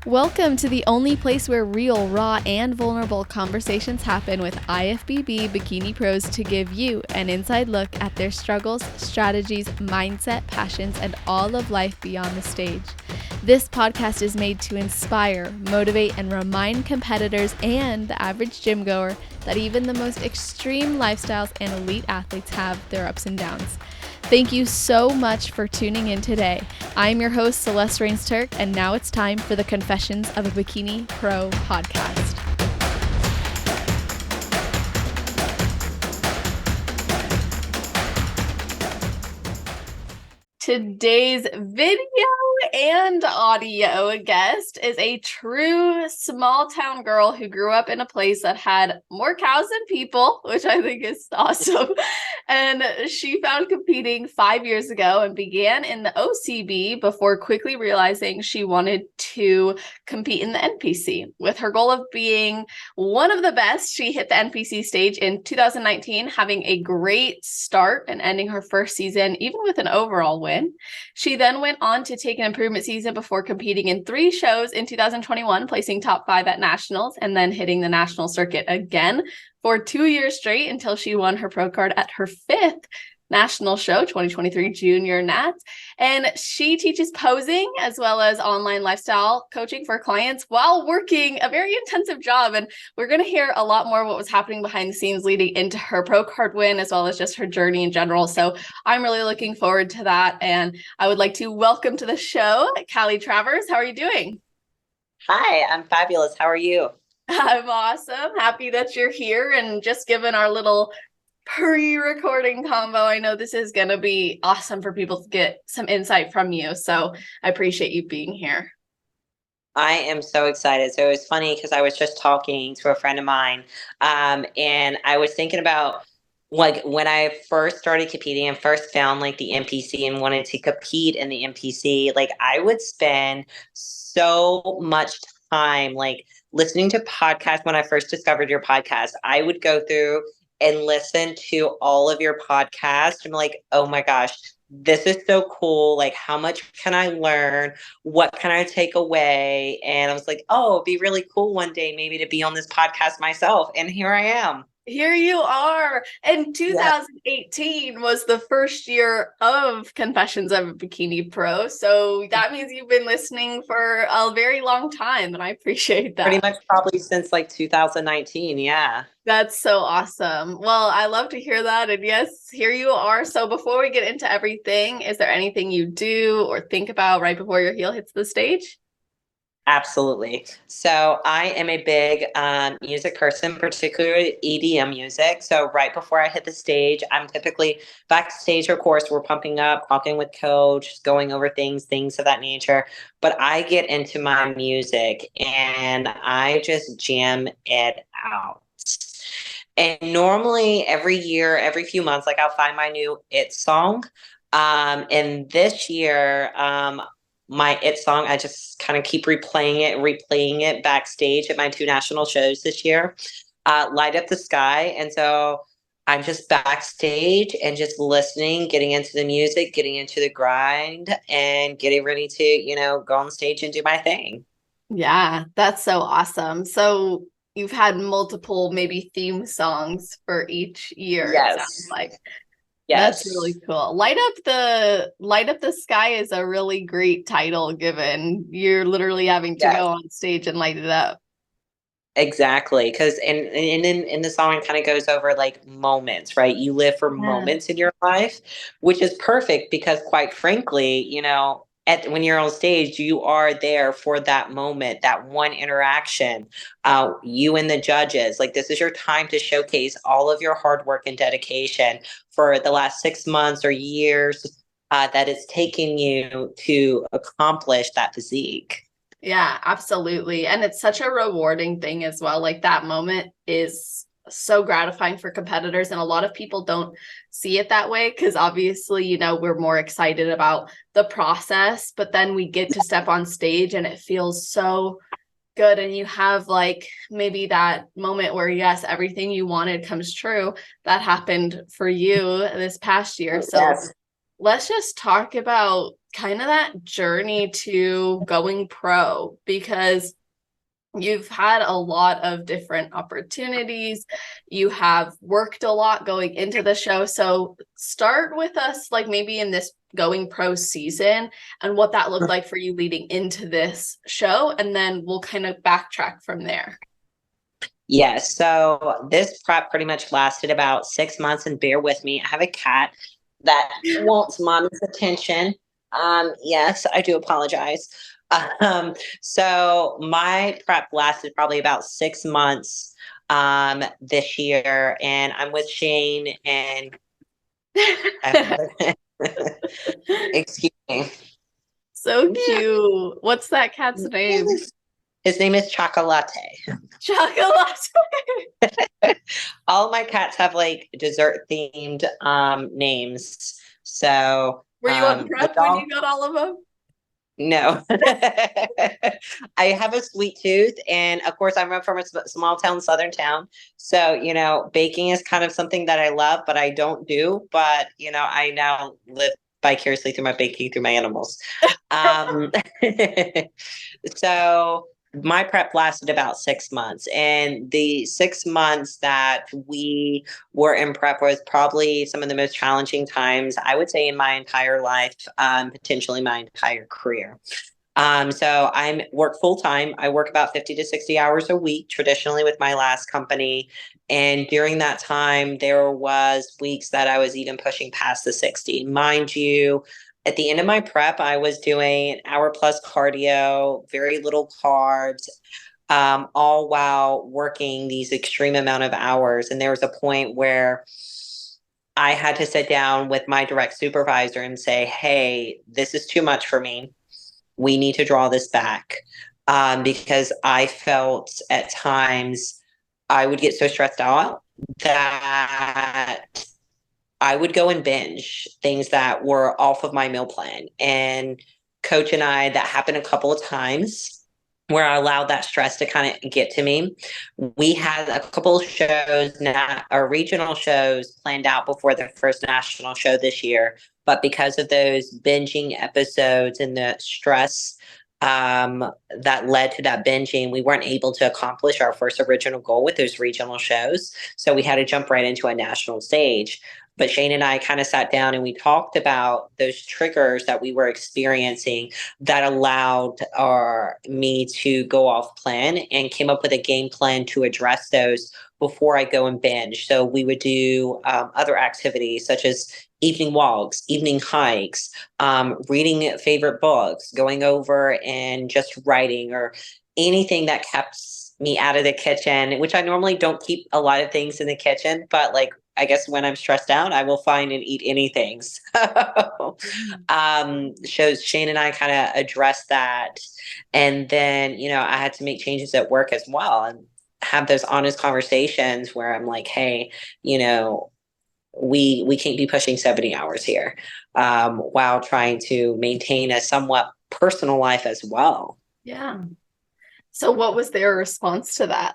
Welcome to the only place where real, raw, and vulnerable conversations happen with IFBB Bikini Pros to give you an inside look at their struggles, strategies, mindset, passions, and all of life beyond the stage. This podcast is made to inspire, motivate, and remind competitors and the average gym goer that even the most extreme lifestyles and elite athletes have their ups and downs. Thank you so much for tuning in today. I'm your host, Celeste Rains-Turk, and now it's time for the Confessions of a Bikini Pro podcast. Today's video and audio guest is a true small town girl who grew up in a place that had more cows than people, which I think is awesome. And she found competing 5 years ago and began in the OCB before quickly realizing she wanted to compete in the NPC. With her goal of being one of the best, she hit the NPC stage in 2019, having a great start and ending her first season even with an overall win. She then went on to take an improvement season before competing in 3 shows in 2021, placing top 5 at nationals, and then hitting the national circuit again for 2 years straight until she won her pro card at her 5th national show, 2023 Junior Nats. And she teaches posing as well as online lifestyle coaching for clients while working a very intensive job. And we're going to hear a lot more what was happening behind the scenes leading into her pro card win, as well as just her journey in general. So I'm really looking forward to that. And I would like to welcome to the show, Kallie Travers. How are you doing? Hi, I'm fabulous. How are you? I'm awesome. Happy that you're here. And just given our little pre-recording combo, I know this is going to be awesome for people to get some insight from you. So I appreciate you being here. I am so excited. So it was funny because I was just talking to a friend of mine, and I was thinking about like when I first started competing and first found like the NPC and wanted to compete in the NPC, like I would spend so much time like listening to podcasts. When I first discovered your podcast, I would go through and listen to all of your podcasts. I'm like, oh my gosh, this is so cool. Like, how much can I learn? What can I take away? And I was like, oh, it'd be really cool one day maybe to be on this podcast myself. And here I am. Here you are. And Yeah. 2018 was the first year of Confessions of a Bikini Pro. So that means you've been listening for a very long time. And I appreciate Pretty that. much probably since like 2019. Yeah. That's so awesome. Well, I love to hear that. And yes, here you are. So before we get into everything, is there anything you do or think about right before your heel hits the stage? Absolutely. So I am a big music person, particularly EDM music. So right before I hit the stage, I'm typically backstage. Of course, we're pumping up, talking with coach, going over things of that nature. But I get into my music and I just jam it out. And normally every year, every few months, like I'll find my new it song. And this year, my it song, I just kind of keep replaying it backstage at my 2 national shows this year, Light Up the Sky. And so I'm just backstage and just listening, getting into the music, getting into the grind, and getting ready to, go on stage and do my thing. Yeah, that's so awesome. So you've had multiple maybe theme songs for each year, it sounds Yes. like. That's Yes. really cool. Light Up the Sky is a really great title given you're literally having to Yes. go on stage and light it up. Exactly, because and in the song it kind of goes over like moments, right? You live for Yeah. moments in your life, which is perfect because quite frankly, when you're on stage, you are there for that moment, that one interaction. You and the judges, like this is your time to showcase all of your hard work and dedication for the last 6 months or years that it's taken you to accomplish that physique. Yeah, absolutely. And it's such a rewarding thing as well. Like that moment is so gratifying for competitors. And a lot of people don't see it that way because obviously, we're more excited about the process, but then we get to step on stage and it feels so good. And you have like maybe that moment where, yes, everything you wanted comes true. That happened for you this past year. So Yes. let's just talk about kind of that journey to going pro, because you've had a lot of different opportunities. You have worked a lot going into the show. So start with us, like maybe in this going pro season and what that looked like for you leading into this show. And then we'll kind of backtrack from there. Yes. So this prep pretty much lasted about 6 months, and bear with me. I have a cat that wants mommy's attention. Yes, I do apologize. So my prep lasted probably about 6 months this year, and I'm with Shane and excuse me. So cute. What's that cat's name? His name is Chocolate. Chocolate. All my cats have like dessert themed names. So Were you on the prep when dog, you got all of them? no. I have a sweet tooth, and of course I'm from a small town, southern town. So, baking is kind of something that I love, but I don't do. But, I now live vicariously through my baking through my animals. Um, so my prep lasted about 6 months, and the 6 months that we were in prep was probably some of the most challenging times, I would say, in my entire life, potentially my entire career. So I work full time. I work about 50 to 60 hours a week, traditionally with my last company. And during that time, there was weeks that I was even pushing past the 60. Mind you, at the end of my prep, I was doing an hour plus cardio, very little carbs, all while working these extreme amount of hours. And there was a point where I had to sit down with my direct supervisor and say, hey, this is too much for me. We need to draw this back, because I felt at times I would get so stressed out that I would go and binge things that were off of my meal plan. And coach and I, that happened a couple of times where I allowed that stress to kind of get to me. We had a couple of shows, or regional shows planned out before the first national show this year. But because of those binging episodes and the stress that led to that binging, we weren't able to accomplish our first original goal with those regional shows. So we had to jump right into a national stage. But Shane and I kind of sat down and we talked about those triggers that we were experiencing that allowed me to go off plan, and came up with a game plan to address those before I go and binge. So we would do other activities such as evening walks, evening hikes, reading favorite books, going over and just writing, or anything that kept me out of the kitchen, which I normally don't keep a lot of things in the kitchen, but like, I guess when I'm stressed out, I will find and eat anything. So, shows Shane and I kind of addressed that. And then, I had to make changes at work as well, and have those honest conversations where I'm like, hey, we can't be pushing 70 hours here, while trying to maintain a somewhat personal life as well. Yeah. So what was their response to that?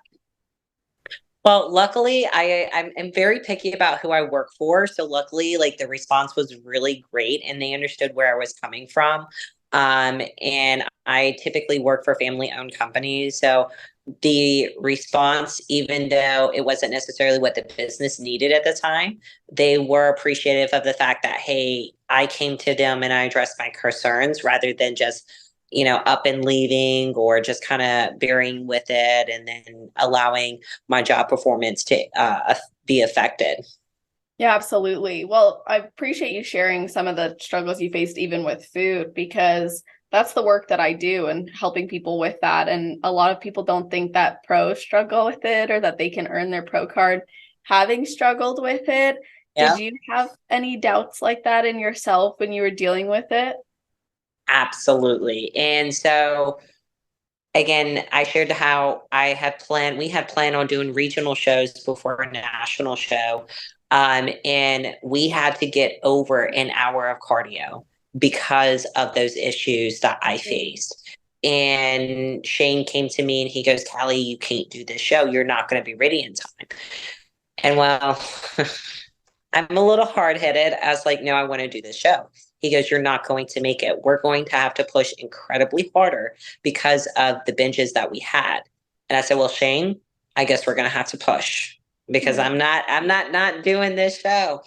Well, luckily, I'm very picky about who I work for. So luckily, like, the response was really great, and they understood where I was coming from. And I typically work for family-owned companies. So the response, even though it wasn't necessarily what the business needed at the time, they were appreciative of the fact that, hey, I came to them and I addressed my concerns, rather than just up and leaving, or just kind of bearing with it and then allowing my job performance to be affected. Yeah, absolutely. Well, I appreciate you sharing some of the struggles you faced even with food, because that's the work that I do, and helping people with that. And a lot of people don't think that pros struggle with it, or that they can earn their pro card having struggled with it. Yeah, Did you have any doubts like that in yourself when you were dealing with it? absolutely. And so again, I shared how we had planned on doing regional shows before a national show. And we had to get over an hour of cardio because of those issues that I faced. And Shane came to me and he goes, Kallie, you can't do this show. You're not going to be ready in time. And well, I'm a little hard-headed. I was like, no, I want to do this show. He goes, you're not going to make it. We're going to have to push incredibly harder because of the binges that we had. And I said, well, Shane, I guess we're going to have to push because Mhm. I'm not doing this show.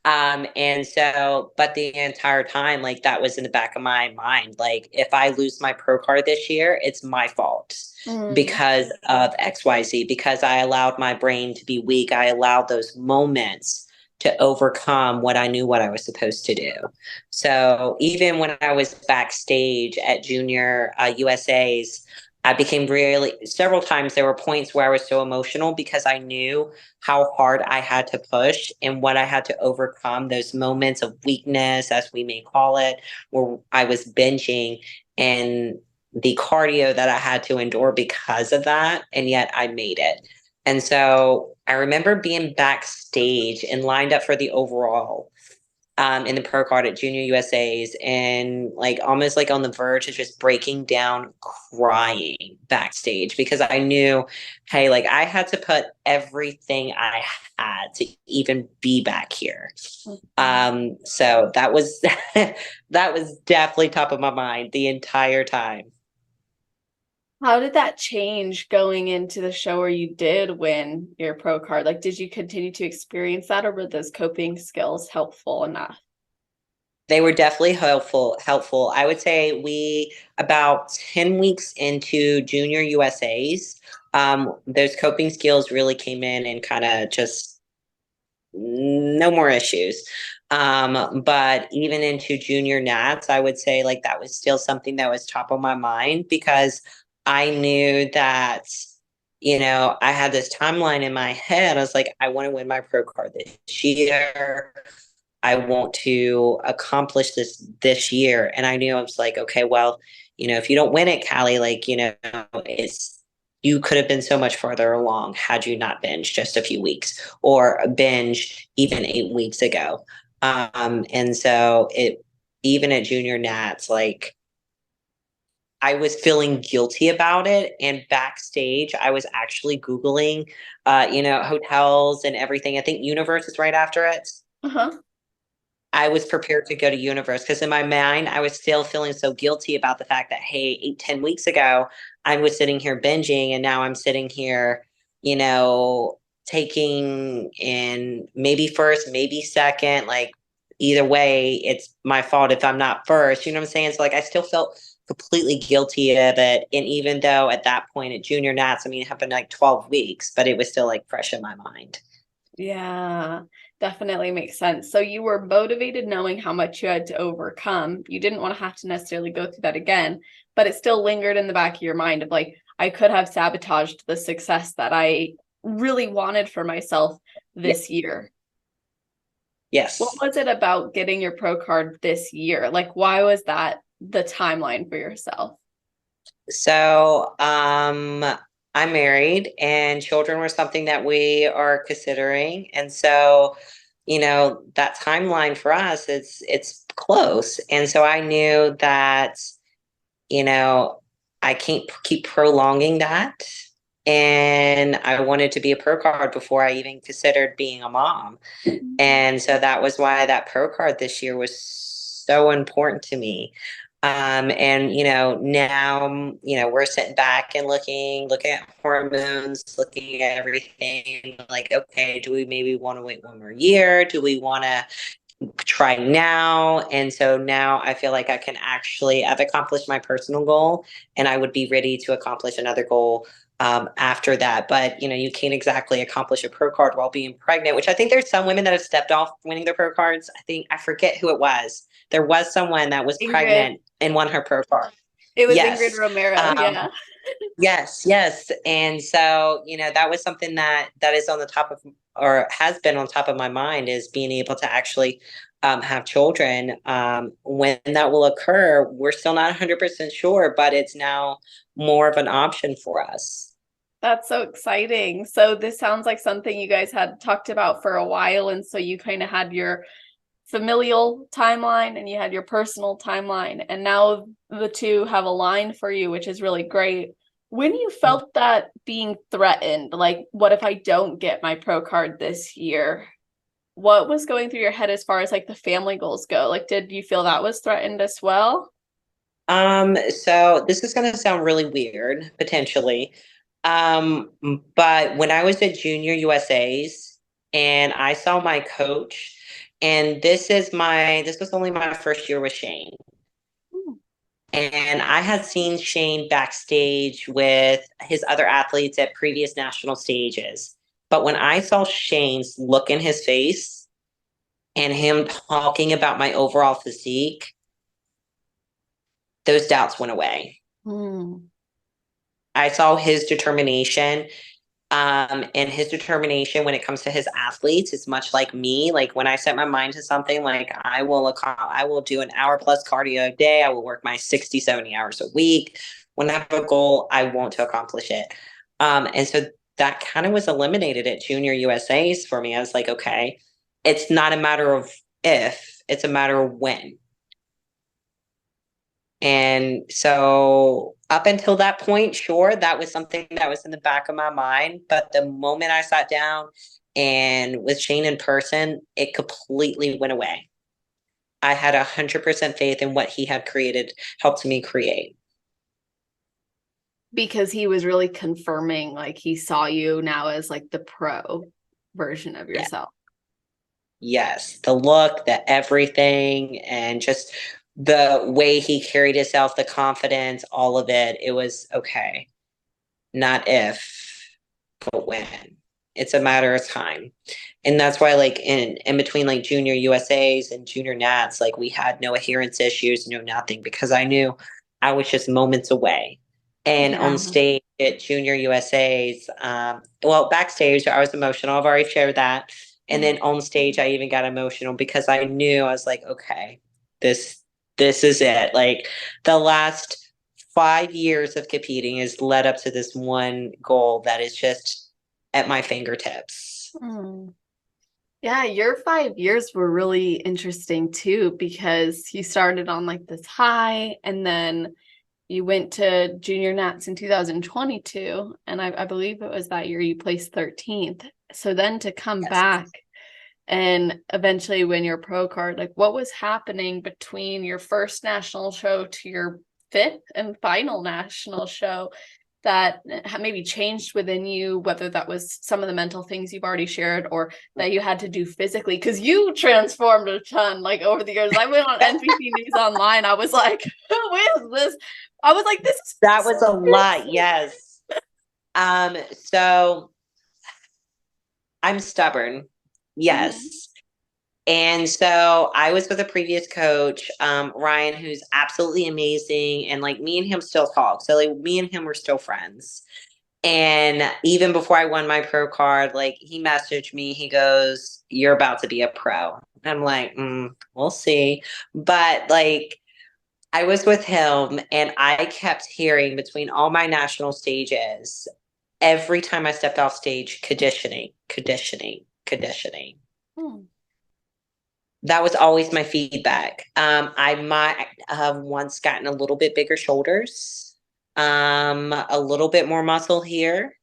And so, but the entire time, like that was in the back of my mind. Like, if I lose my pro card this year, it's my fault Mm. because of XYZ, because I allowed my brain to be weak. I allowed those moments to overcome what I knew what I was supposed to do. So even when I was backstage at Junior USA's, I became really several times there were points where I was so emotional because I knew how hard I had to push and what I had to overcome, those moments of weakness, as we may call it, where I was binging and the cardio that I had to endure because of that. And yet I made it. And so I remember being backstage and lined up for the overall in the pro card at Junior USA's and like almost like on the verge of just breaking down crying backstage because I knew, hey, like I had to put everything I had to even be back here. So that was that was definitely top of my mind the entire time. How did that change going into the show where you did win your pro card? Like, did you continue to experience that, or were those coping skills helpful enough? They were definitely helpful. I would say we about 10 weeks into Junior USA's, those coping skills really came in and kind of just no more issues. But even into Junior Nats, I would say like that was still something that was top of my mind because I knew that, I had this timeline in my head. I was like, I want to win my pro card this year. I want to accomplish this year. And I knew I was like, okay, well, if you don't win it, Kallie, like, it's you could have been so much further along had you not binged just a few weeks or binge even 8 weeks ago. And so it even at Junior Nats, like I was feeling guilty about it. And backstage, I was actually Googling hotels and everything. I think Universe is right after it. Uh-huh. I was prepared to go to Universe because in my mind, I was still feeling so guilty about the fact that, hey, 8, 10 weeks ago, I was sitting here binging and now I'm sitting here, taking in maybe first, maybe second. Like either way, it's my fault if I'm not first. You know what I'm saying? So like I still felt completely guilty of it. And even though at that point at Junior Nats, I mean, it happened like 12 weeks, but it was still like fresh in my mind. Yeah, definitely makes sense. So you were motivated knowing how much you had to overcome. You didn't want to have to necessarily go through that again, but it still lingered in the back of your mind of like, I could have sabotaged the success that I really wanted for myself Yeah. this year. What Yes. was it about getting your pro card this year? Like, why was that the timeline for yourself? So, I'm married and children were something that we are considering. And so, that timeline for us, it's close. And so I knew that, you know, I can't keep prolonging that. And I wanted to be a pro card before I even considered being a mom. And so that was why that pro card this year was so important to me. And now, we're sitting back and looking at hormones, looking at everything like, okay, do we maybe want to wait one more year? Do we want to try now? And so now I feel like I've accomplished my personal goal and I would be ready to accomplish another goal after that. But you can't exactly accomplish a pro card while being pregnant, which I think there's some women that have stepped off winning their pro cards. I forget who it was. There was someone that was Ingrid. pregnant and won her pro card. It was Ingrid Yes. Romero. Um, Yeah. yes, yes. And so, that was something that is on the top of or has been on top of my mind is being able to actually have children. When that will occur, we're still not 100% sure, but it's now more of an option for us. That's so exciting. So this sounds like something you guys had talked about for a while. And so you kind of had your familial timeline and you had your personal timeline. And now the two have aligned for you, which is really great. When you felt that being threatened, like, what if I don't get my pro card this year? what was going through your head as far as like the family goals go? Like, did you feel that was threatened as well? So this is gonna sound really weird, potentially. But when I was at Junior USA's and I saw my coach, and this was only my first year with Shane. Hmm. And I had seen Shane backstage with his other athletes at previous national stages. But when I saw Shane's look in his face and him talking about my overall physique, those doubts went away. Hmm. I saw his determination. And his determination when it comes to his athletes is much like me. Like when I set my mind to something, like I will do an hour plus cardio a day. I will work my 60, 70 hours a week. When I have a goal, I want to accomplish it. And so that kind of was eliminated at Junior USA's for me. I was like, okay, it's not a matter of if, it's a matter of when. And so up until that point, sure, that was something that was in the back of my mind. But the moment I sat down and with Shane in person, it completely went away. I had 100% faith in what he had created, helped me create. Because he was really confirming, like he saw you now as like the pro version of Yeah. yourself. Yes. The look, the everything, and just the way he carried himself, the confidence, all of it. It was okay. Not if, but when. It's a matter of time. And that's why like in between like junior USA's and junior Nats, like we had no adherence issues, no nothing, because I knew I was just moments away. And Yeah. on stage at junior USA's, well, backstage I was emotional. I've already shared that. And then on stage I even got emotional because I knew I was like, okay, this this is it. Like the last 5 years of competing has led up to this one goal that is just at my fingertips. Mm. Yeah, your 5 years were really interesting too, because you started on like this high and then you went to Junior Nats in 2022. And I believe it was that year you placed 13th. So then to come Yes. back and eventually win your pro card, like what was happening between your first national show to your fifth and final national show that maybe changed within you, whether that was some of the mental things you've already shared or that you had to do physically, because you transformed a ton like over the years. I went on NPC News Online. I was like, who is this? I was like, this is That was a lot, yes. So I'm stubborn. Mhm. Yes. And so I was with a previous coach, Ryan, who's absolutely amazing. And like me and him still talk. So like me and him were still friends. And even before I won my pro card, like he messaged me, he goes, "You're about to be a pro." I'm like, we'll see. But like I was with him and I kept hearing between all my national stages, every time I stepped off stage, conditioning, conditioning, conditioning. Hmm. That was always my feedback. I might have once gotten a little bit bigger shoulders, a little bit more muscle here,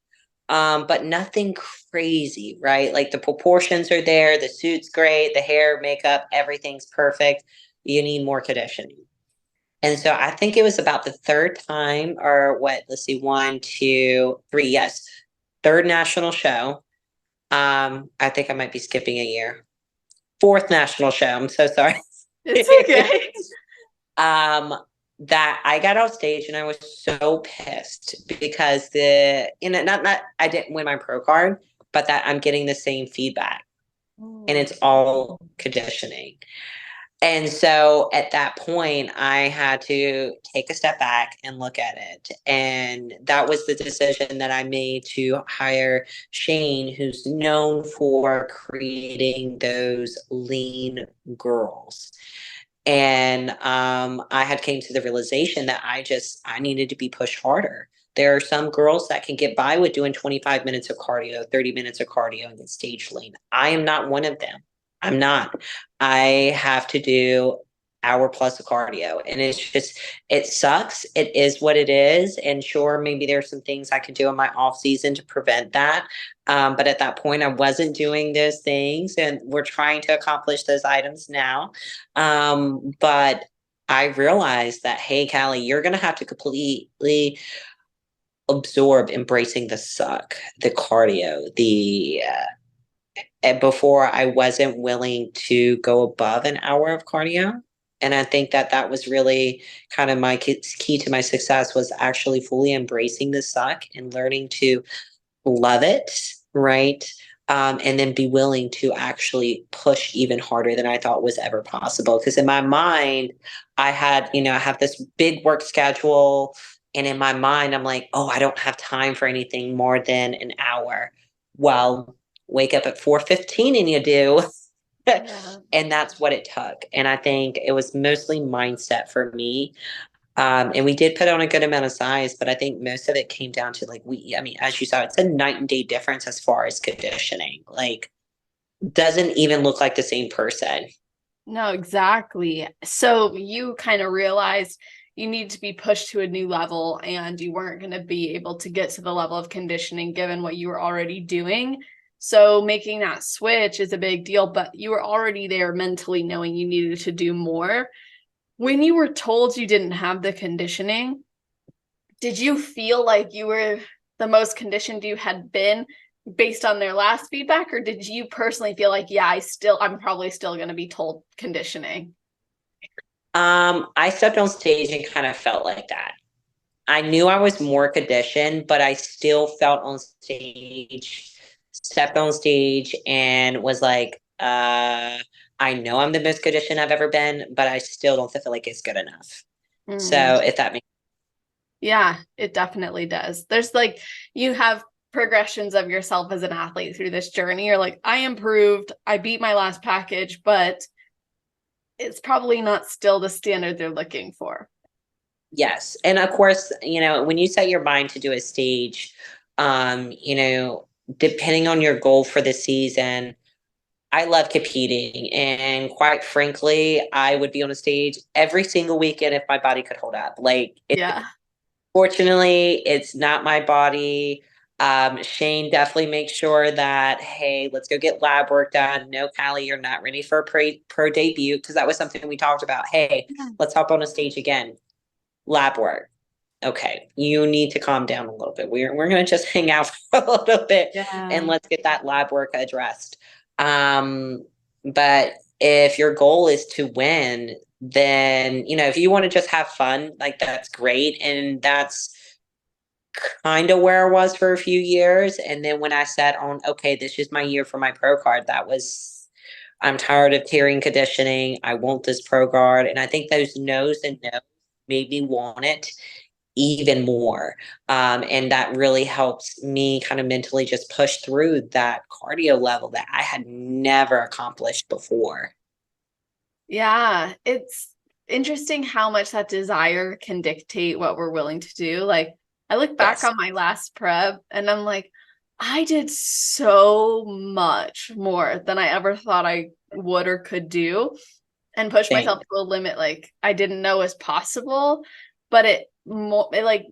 but nothing crazy, right? Like the proportions are there, the suit's great, the hair, makeup, everything's perfect. You need more conditioning. And so I think it was about the third time, or what, let's see, one, two, three, yes, third national show. I think I might be skipping a year. Fourth national show. I'm so sorry. It's okay. um, that I got off stage and I was so pissed because not I didn't win my pro card, but that I'm getting the same feedback and it's all conditioning. And so at that point, I had to take a step back and look at it. And that was the decision that I made to hire Shane, who's known for creating those lean girls. And I had came to the realization that I needed to be pushed harder. There are some girls that can get by with doing 25 minutes of cardio, 30 minutes of cardio and get stage lean. I am not one of them. I'm not. I have to do hour plus of cardio. And it's just, it sucks. It is what it is. And sure, maybe there's some things I could do in my off season to prevent that. But at that point, I wasn't doing those things, and we're trying to accomplish those items now. But I realized that, hey, Kallie, you're going to have to completely absorb embracing the suck, the cardio, and before I wasn't willing to go above an hour of cardio. And I think that that was really kind of my key to my success, was actually fully embracing the suck and learning to love it, right? And then be willing to actually push even harder than I thought was ever possible. Because in my mind, I had, I have this big work schedule. And in my mind, I'm like, oh, I don't have time for anything more than an hour. Well, wake up at 4:15 and you do. Yeah. And that's what it took. And I think it was mostly mindset for me. And we did put on a good amount of size, but I think most of it came down to like, I mean, as you saw, it's a night and day difference as far as conditioning. Like, doesn't even look like the same person. No, exactly. So you kind of realized you need to be pushed to a new level, and you weren't going to be able to get to the level of conditioning given what you were already doing. So making that switch is a big deal, but you were already there mentally knowing you needed to do more. When you were told you didn't have the conditioning, did you feel like you were the most conditioned you had been based on their last feedback, or did you personally feel like, yeah, I'm probably still going to be told conditioning? I stepped on stage and kind of felt like that. I knew I was more conditioned, but I still felt on stage, stepped on stage and was like, I know I'm the most conditioned I've ever been, but I still don't feel like it's good enough. Mm. So if that makes Yeah, it definitely does. There's like, you have progressions of yourself as an athlete through this journey. You're like, I improved, I beat my last package, but it's probably not still the standard they're looking for. yes. And of course, when you set your mind to do a stage, depending on your goal for the season, I love competing. And quite frankly, I would be on a stage every single weekend if my body could hold up. Like, Yeah. fortunately, it's not my body. Shane definitely makes sure that, hey, let's go get lab work done. No, Kallie, you're not ready for a pro debut, because that was something we talked about. Hey, Yeah. let's hop on a stage again. Lab work. Okay, you need to calm down a little bit. We're gonna just hang out for a little bit and Yeah. let's get that lab work addressed. But if your goal is to win, then if you want to just have fun, like, that's great. And that's kind of where I was for a few years. And then when I said on, okay, this is my year for my pro card, I'm tired of tearing conditioning. I want this pro card. And I think those no's and no's made me want it even more. And that really helps me kind of mentally just push through that cardio level that I had never accomplished before. Yeah. It's interesting how much that desire can dictate what we're willing to do. Like, I look back Yes. on my last prep and I'm like, I did so much more than I ever thought I would or could do, and push myself Same. to a limit like I didn't know was possible. But it like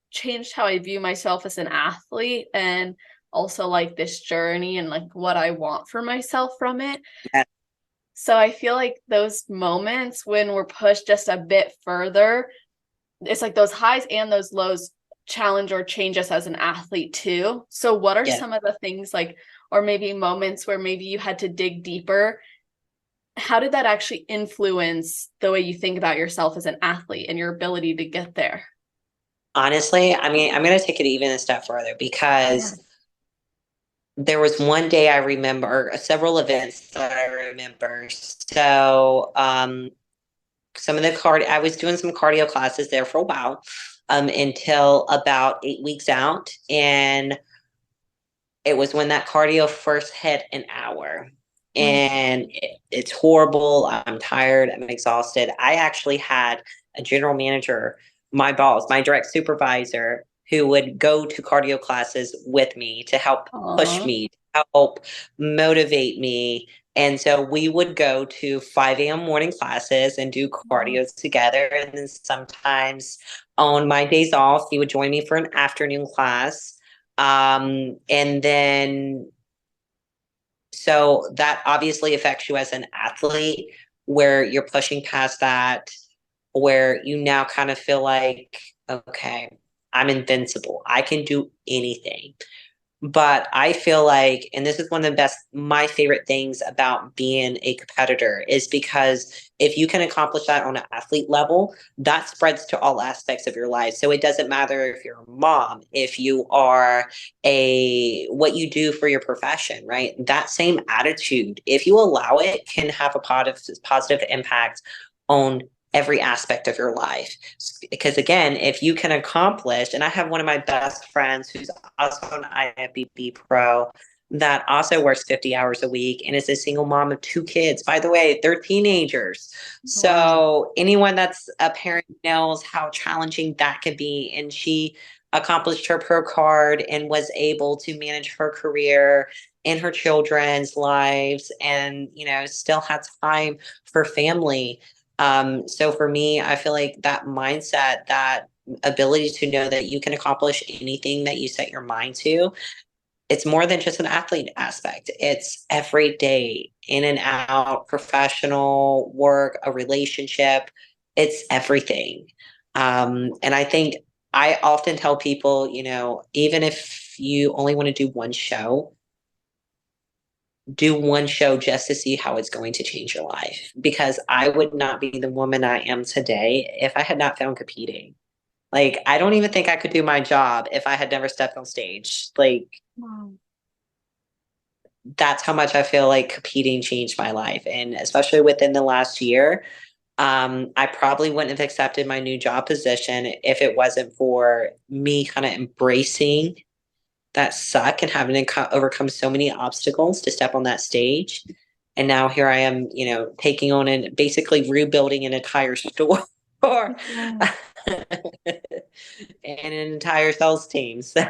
changed how I view myself as an athlete, and also like this journey and like what I want for myself from it. Yes. So I feel like those moments when we're pushed just a bit further, it's like those highs and those lows challenge or change us as an athlete too. So what are Yes. some of the things like, or maybe moments where maybe you had to dig deeper? How did that actually influence the way you think about yourself as an athlete and your ability to get there? Honestly, I mean, I'm going to take it even a step further, Yeah. because there was one day I remember, several events that I remember. So, some of the I was doing some cardio classes there for a while, until about 8 weeks out. And it was when that cardio first hit an hour. And it's horrible. I'm tired. I'm exhausted. I actually had a general manager, my boss, my direct supervisor, who would go to cardio classes with me to help push Aw. me. help motivate me. And so we would go to 5 a.m. morning classes and do Wow. cardio together. And then sometimes on my days off, he would join me for an afternoon class. And then, so that obviously affects you as an athlete, where you're pushing past that, where you now kind of feel like, okay, I'm invincible. I can do anything. But I feel like, and this is one of the best, my favorite things about being a competitor is because if you can accomplish that on an athlete level, that spreads to all aspects of your life. So it doesn't matter if you're a mom, if you are what you do for your profession, right? That same attitude, if you allow it, can have a positive impact on every aspect of your life. Because again, if you can accomplish, and I have one of my best friends who's also an IFBB Pro that also works 50 hours a week and is a single mom of 2 kids. By the way, they're teenagers. Wow. So anyone that's a parent knows how challenging that can be. And she accomplished her pro card and was able to manage her career and her children's lives, and still had time for family. So for me, I feel like that mindset, that ability to know that you can accomplish anything that you set your mind to, it's more than just an athlete aspect. It's every day, in and out, professional work, a relationship. It's everything. And I think I often tell people, even if you only want to do one show just to see how it's going to change your life. Because I would not be the woman I am today if I had not found competing. Like, I don't even think I could do my job if I had never stepped on stage. Like, Wow. that's how much I feel like competing changed my life. And especially within the last year, I probably wouldn't have accepted my new job position if it wasn't for me kind of embracing that suck and having to overcome so many obstacles to step on that stage. And now here I am, taking on and basically rebuilding an entire store Yeah. and an entire sales team. So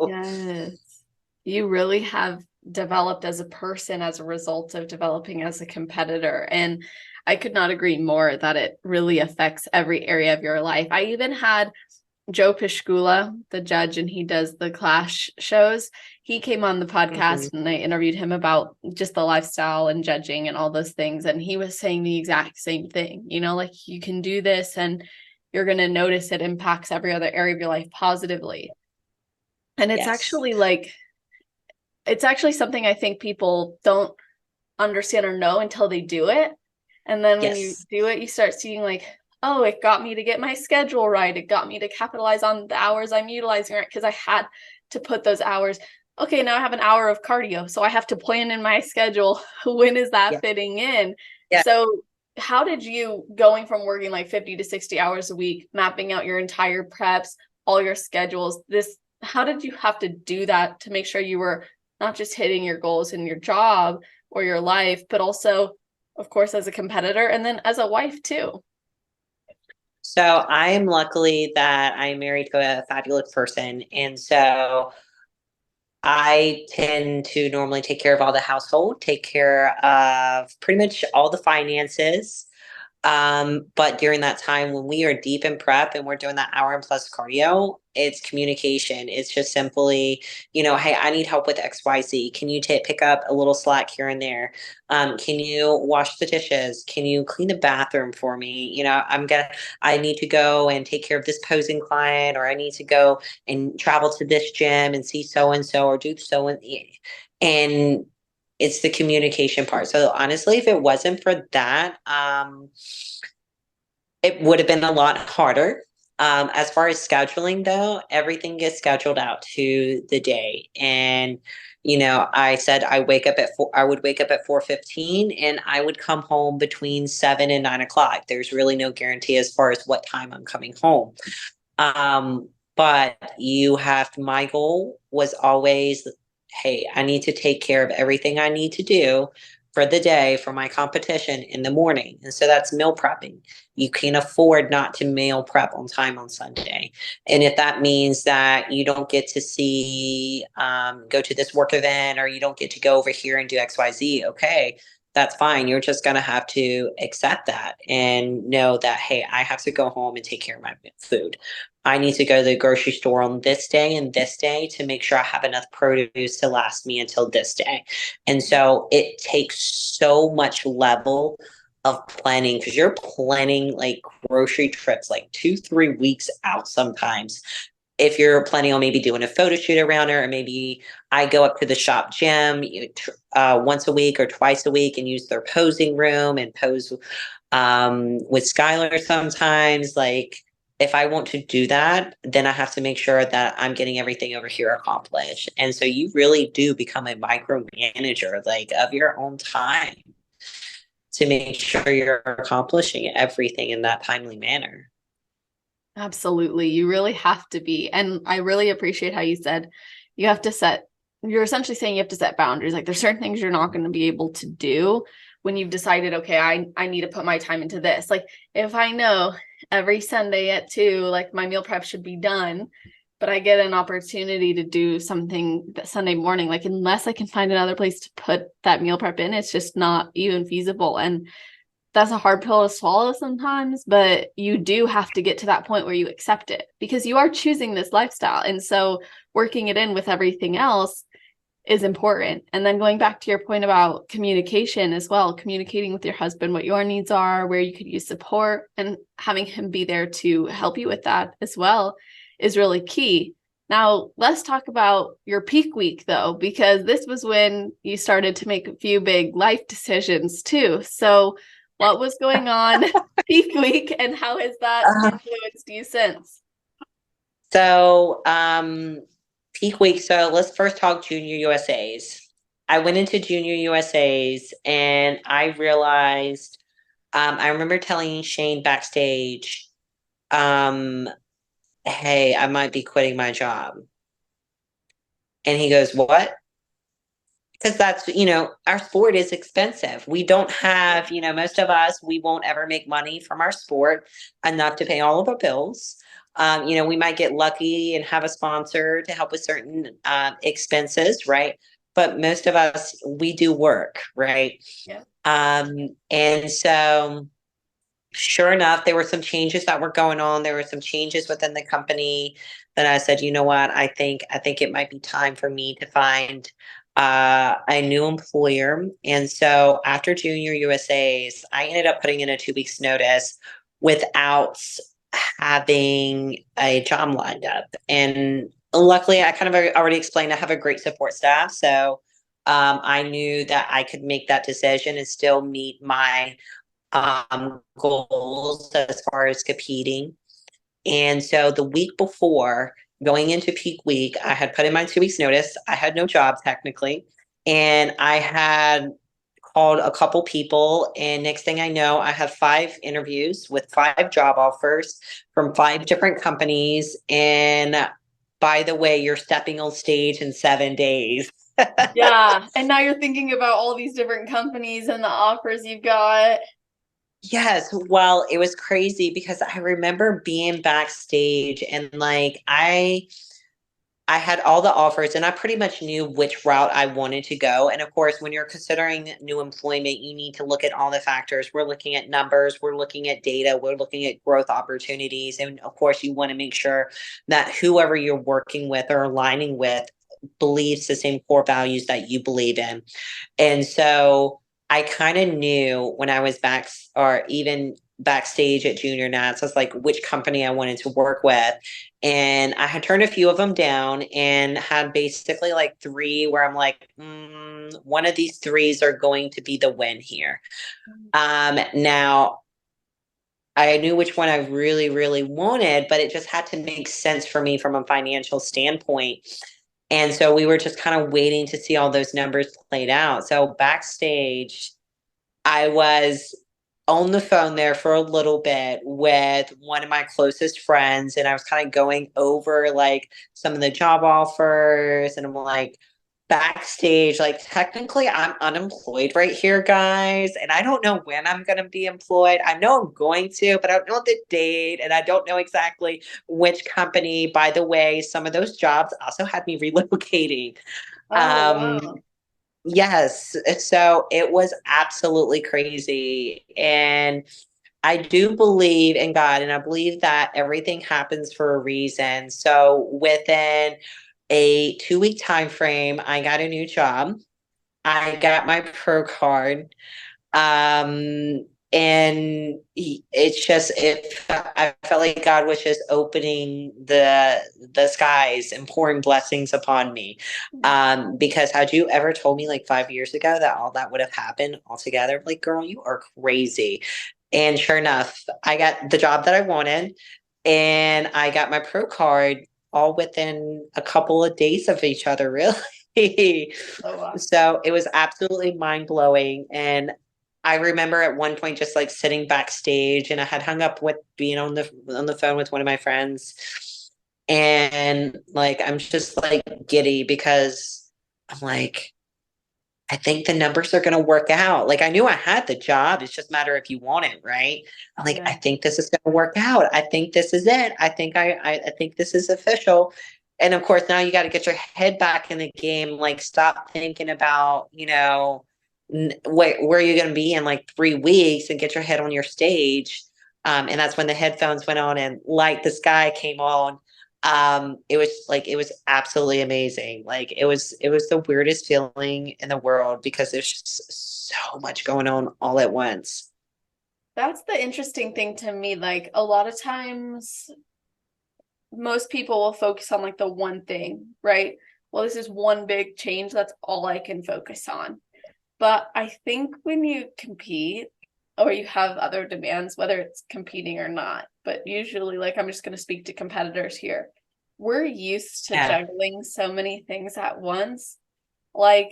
Yes. You really have developed as a person as a result of developing as a competitor. And I could not agree more that it really affects every area of your life. I even had Joe Pishkula, the judge, and he does the Clash shows. He came on the mhm, podcast and I interviewed him about just the lifestyle and judging and all those things. And he was saying the exact same thing, like you can do this and you're going to notice it impacts every other area of your life positively. And yes, it's actually something I think people don't understand or know until they do it. And then when you yes, do it, you start seeing like, oh, it got me to get my schedule right. It got me to capitalize on the hours I'm utilizing, right? Because I had to put those hours. Okay, now I have an hour of cardio. So I have to plan in my schedule. When is that yeah, fitting in? yeah. So how did you, going from working like 50 to 60 hours a week, mapping out your entire preps, all your schedules, how did you have to do that to make sure you were not just hitting your goals in your job or your life, but also, of course, as a competitor and then as a wife too? So I am luckily that I'm married to a fabulous person. And so I tend to normally take care of all the household, take care of pretty much all the finances. But during that time when we are deep in prep and we're doing that hour and plus cardio, it's communication. It's just simply, hey, I need help with XYZ. Can you pick up a little slack here and there? Can you wash the dishes? Can you clean the bathroom for me? I need to go and take care of this posing client, or I need to go and travel to this gym and see so and so, or do so and it's the communication part. So honestly, if it wasn't for that, it would have been a lot harder. As far as scheduling, though, everything gets scheduled out to the day. And I said I would wake up at 4:15, and I would come home between 7 and 9 o'clock. There's really no guarantee as far as what time I'm coming home. But my goal was always, hey, I need to take care of everything I need to do for the day for my competition in the morning. And so that's meal prepping. You can afford not to meal prep on time on Sunday. And if that means that you don't get to see, go to this work event, or you don't get to go over here and do XYZ, okay, that's fine. You're just going to have to accept that and know that, hey, I have to go home and take care of my food. I need to go to the grocery store on this day and this day to make sure I have enough produce to last me until this day. And so it takes so much level of planning, because you're planning like grocery trips like 2-3 weeks out sometimes. If you're planning on maybe doing a photo shoot around her, or maybe I go up to the shop gym once a week or twice a week and use their posing room and pose with Skylar sometimes. Like, if I want to do that, then I have to make sure that I'm getting everything over here accomplished. And so you really do become a micromanager, like, of your own time, to make sure you're accomplishing everything in that timely manner. Absolutely. You really have to be. And I really appreciate how you said you have to set, you're essentially saying you have to set boundaries. Like, there's certain things you're not going to be able to do when you've decided, okay, I need to put my time into this. Like, if I know every Sunday at 2, like, my meal prep should be done, but I get an opportunity to do something that Sunday morning, like, unless I can find another place to put that meal prep in, it's just not even feasible. And that's a hard pill to swallow sometimes, but you do have to get to that point where you accept it, because you are choosing this lifestyle. And so working it in with everything else is important. And then going back to your point about communication as well, communicating with your husband what your needs are, where you could use support, and having him be there to help you with that as well is really key. Now, let's talk about your peak week, though, because this was when you started to make a few big life decisions too. So what was going on peak week, and how has that influenced you since? So, peak week. So let's first talk Junior USAs. I went into Junior USAs and I realized, I remember telling Shane backstage, hey, I might be quitting my job. And he goes, what? Because that's, our sport is expensive. We don't have, most of us, we won't ever make money from our sport enough to pay all of our bills. We might get lucky and have a sponsor to help with certain expenses, right? But most of us, we do work, right? Yeah. And so sure enough, there were some changes that were going on. There were some changes within the company that I said, you know what, I think it might be time for me to find a new employer. And so after Junior USA's, I ended up putting in a 2 weeks notice without having a job lined up. And luckily, I kind of already explained, I have a great support staff. So I knew that I could make that decision and still meet my goals as far as competing. And so the week before going into peak week, I had put in my 2 weeks notice. I had no job technically. And I had called a couple people. And next thing I know, I have 5 interviews with 5 job offers from 5 different companies. And by the way, you're stepping on stage in 7 days. Yeah. And now you're thinking about all these different companies and the offers you've got. Yes, well, it was crazy because I remember being backstage and like I had all the offers and I pretty much knew which route I wanted to go. And of course, when you're considering new employment, you need to look at all the factors. We're looking at numbers, we're looking at data, we're looking at growth opportunities. And of course, you want to make sure that whoever you're working with or aligning with believes the same core values that you believe in. And so I kind of knew when I was back, or even backstage at Junior Nats, I was like, which company I wanted to work with. And I had turned a few of them down and had basically like 3 where I'm like, one of these 3s are going to be the win here. Now, I knew which one I really, really wanted, but it just had to make sense for me from a financial standpoint. And so we were just kind of waiting to see all those numbers played out. So backstage, I was on the phone there for a little bit with one of my closest friends. And I was kind of going over like some of the job offers. And I'm like, backstage, like technically I'm unemployed right here, guys, and I don't know when I'm going to be employed. I know I'm going to, but I don't know the date, and I don't know exactly which company. By the way, some of those jobs also had me relocating. Oh, Um, wow. yes, so it was absolutely crazy. And I do believe in God, and I believe that everything happens for a reason. So within a 2 week time frame, I got a new job. I got my pro card. And it's just I felt like God was just opening the skies and pouring blessings upon me. Because had you ever told me like 5 years ago that all that would have happened altogether, like, girl, you are crazy. And sure enough, I got the job that I wanted, and I got my pro card all within a couple of days of each other, really. So awesome. So it was absolutely mind blowing. And I remember at one point just like sitting backstage, and I had hung up with being on the phone with one of my friends. And like I'm just like giddy because I'm like, I think the numbers are gonna work out. Like I knew I had the job. It's just a matter if you want it, right? I'm like, I Yeah. think this is gonna work out. I think this is it. I think this is official. And of course, now you got to get your head back in the game. Like, stop thinking about, where you're going to be in like 3 weeks, and get your head on your stage. And that's when the headphones went on and Light the Sky came on. It was absolutely amazing. Like it was the weirdest feeling in the world because there's just so much going on all at once. That's the interesting thing to me. Like a lot of times most people will focus on like the one thing, right? Well, this is one big change. That's all I can focus on. But I think when you compete or you have other demands, whether it's competing or not, but usually, like, I'm just going to speak to competitors here. We're used to Yeah. juggling so many things at once. Like,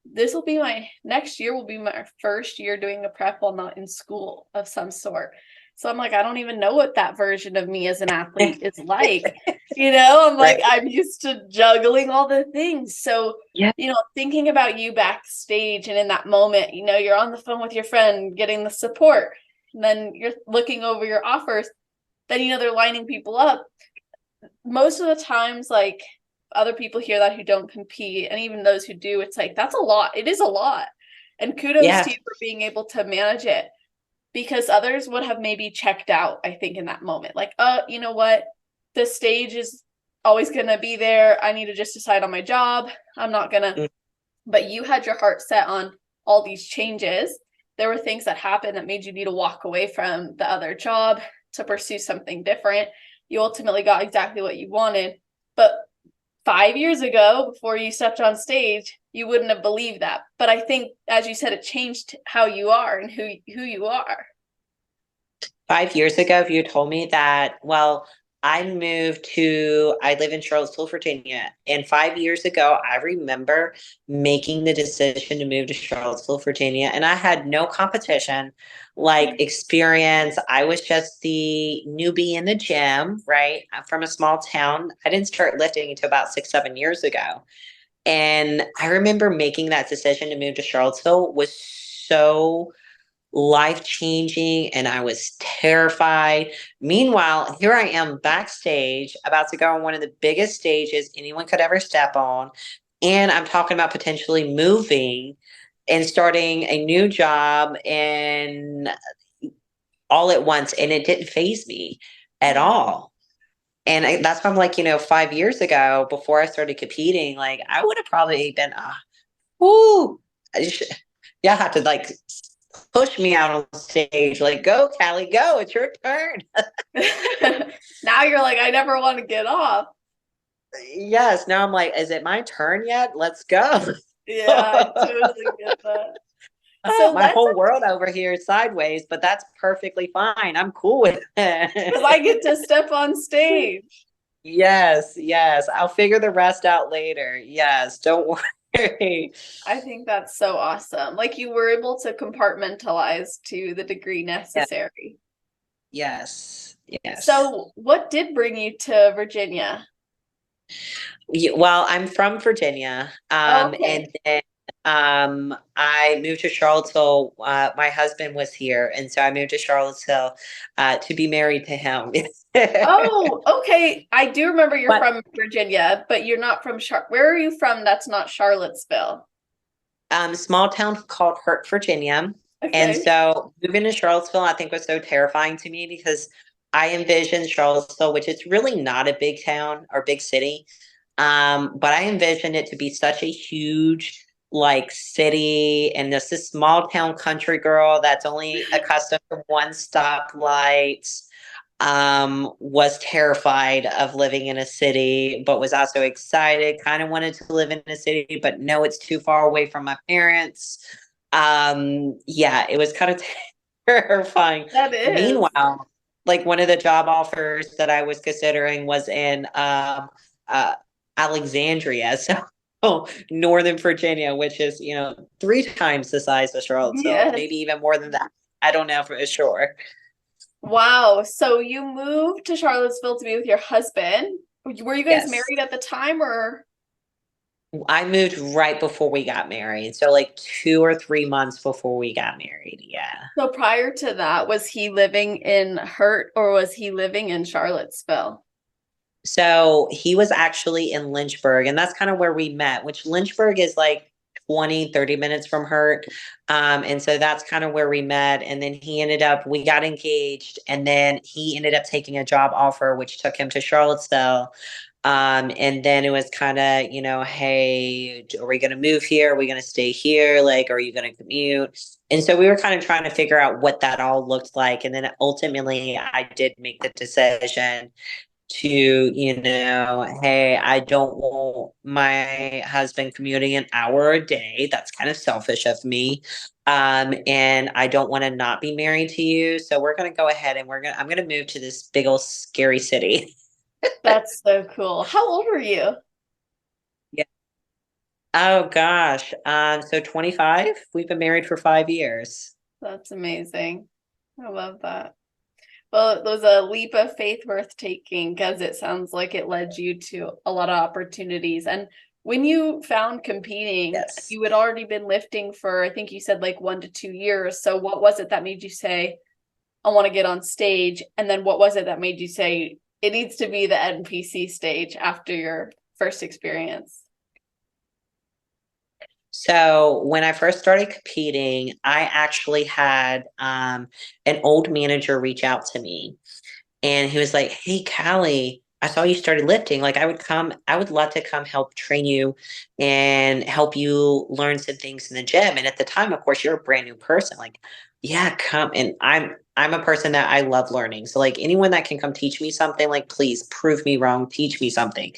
this will be my next year, will be my first year doing a prep while not in school of some sort. So I'm like, I don't even know what that version of me as an athlete is like. I'm like, Right. I'm used to juggling all the things. So, Yeah. thinking about you backstage and in that moment, you're on the phone with your friend getting the support, and then you're looking over your offers, then, they're lining people up. Most of the times, like, other people hear that who don't compete, and even those who do, it's like, that's a lot. It is a lot. And kudos to Yeah. you for being able to manage it, because others would have maybe checked out, I think, in that moment. Like, you know what? The stage is always going to be there. I need to just decide on my job. I'm not going to. Mm. But you had your heart set on all these changes. There were things that happened that made you need to walk away from the other job to pursue something different. You ultimately got exactly what you wanted. But 5 years ago, before you stepped on stage, you wouldn't have believed that. But I think, as you said, it changed how you are and who you are. 5 years ago, if you told me that, well, I live in Charlottesville, Virginia. And 5 years ago, I remember making the decision to move to Charlottesville, Virginia. And I had no competition, like experience. I was just the newbie in the gym, right? I'm from a small town. I didn't start lifting until about 6, 7 years ago. And I remember making that decision to move to Charlottesville was so life changing, and I was terrified. Meanwhile, here I am backstage about to go on one of the biggest stages anyone could ever step on. And I'm talking about potentially moving and starting a new job and all at once. And it didn't phase me at Yeah. all. And that's why I'm like, 5 years ago, before I started competing, like I would have probably been, whoo, yeah, I have to like push me out on stage, like, go, Kallie, go, it's your turn. Now you're like, I never want to get off. Yes, now I'm like, is it my turn yet? Let's go. Yeah, I totally get that. So My let's, whole world over here is sideways, but that's perfectly fine. I'm cool with because I it. get to step on stage. Yes, yes. I'll figure the rest out later. Yes, don't worry. I think that's so awesome. Like, you were able to compartmentalize to the degree Yeah. necessary. Yes, yes. So what did bring you to Virginia? Well, I'm from Virginia, and Okay. then I moved to Charlottesville. My husband was here, and so I moved to Charlottesville to be married to him. Oh, okay. I do remember you're But from Virginia, but you're not from Where are you from that's not Charlottesville? small town called Hurt, Virginia, and Okay. so moving to Charlottesville, I think was so terrifying to me because I envisioned Charlottesville, which is really not a big town or big city. But I envisioned it to be such a huge like city and just this small town country girl that's only accustomed to one stoplight. Was terrified of living in a city, but was also excited, kind of wanted to live in a city, but no, it's too far away from my parents. Yeah, it was kind of terrifying. That is. Meanwhile, like one of the job offers that I was considering was in uh, Alexandria, so Northern Virginia, which is, three times the size of Charlottesville, Yes. maybe even more than that. I don't know for sure. Wow. So you moved to Charlottesville to be with your husband. Were you guys Yes. married at the time or I moved right before we got married. So like 2 or 3 months before we got married. Yeah. so prior to that, was he living in Hurt or was he living in Charlottesville? So he was actually in Lynchburg, and that's kind of where we met, which Lynchburg is like 20, 30 minutes from Hurt. And so that's kind of where we met. And then we got engaged, and then he ended up taking a job offer, which took him to Charlottesville. And then it was kind of, hey, are we going to move here? Are we going to stay here? Like, are you going to commute? And so we were kind of trying to figure out what that all looked like. And then ultimately, I did make the decision to, hey, I don't want my husband commuting an hour a day. That's kind of selfish of me. And I don't want to not be married to you. So we're going to go ahead and I'm going to move to this big old scary city. That's so cool. How old were you? Yeah. Oh gosh. So 25. We've been married for 5 years. That's amazing. I love that. Well, it was a leap of faith worth taking because it sounds like it led you to a lot of opportunities. And when you found competing, Yes. you had already been lifting for, I think you said like 1 to 2 years. So what was it that made you say, I want to get on stage? And then what was it that made you say, it needs to be the NPC stage after your first experience? So when I first started competing, I actually had an old manager reach out to me, and he was like, "Hey, Callie, I saw you started lifting. Like, I would love to come help train you and help you learn some things in the gym." And at the time, of course, you're a brand new person. Like, yeah, come. And I'm a person that I love learning. So like anyone that can come teach me something, like please prove me wrong, teach me something.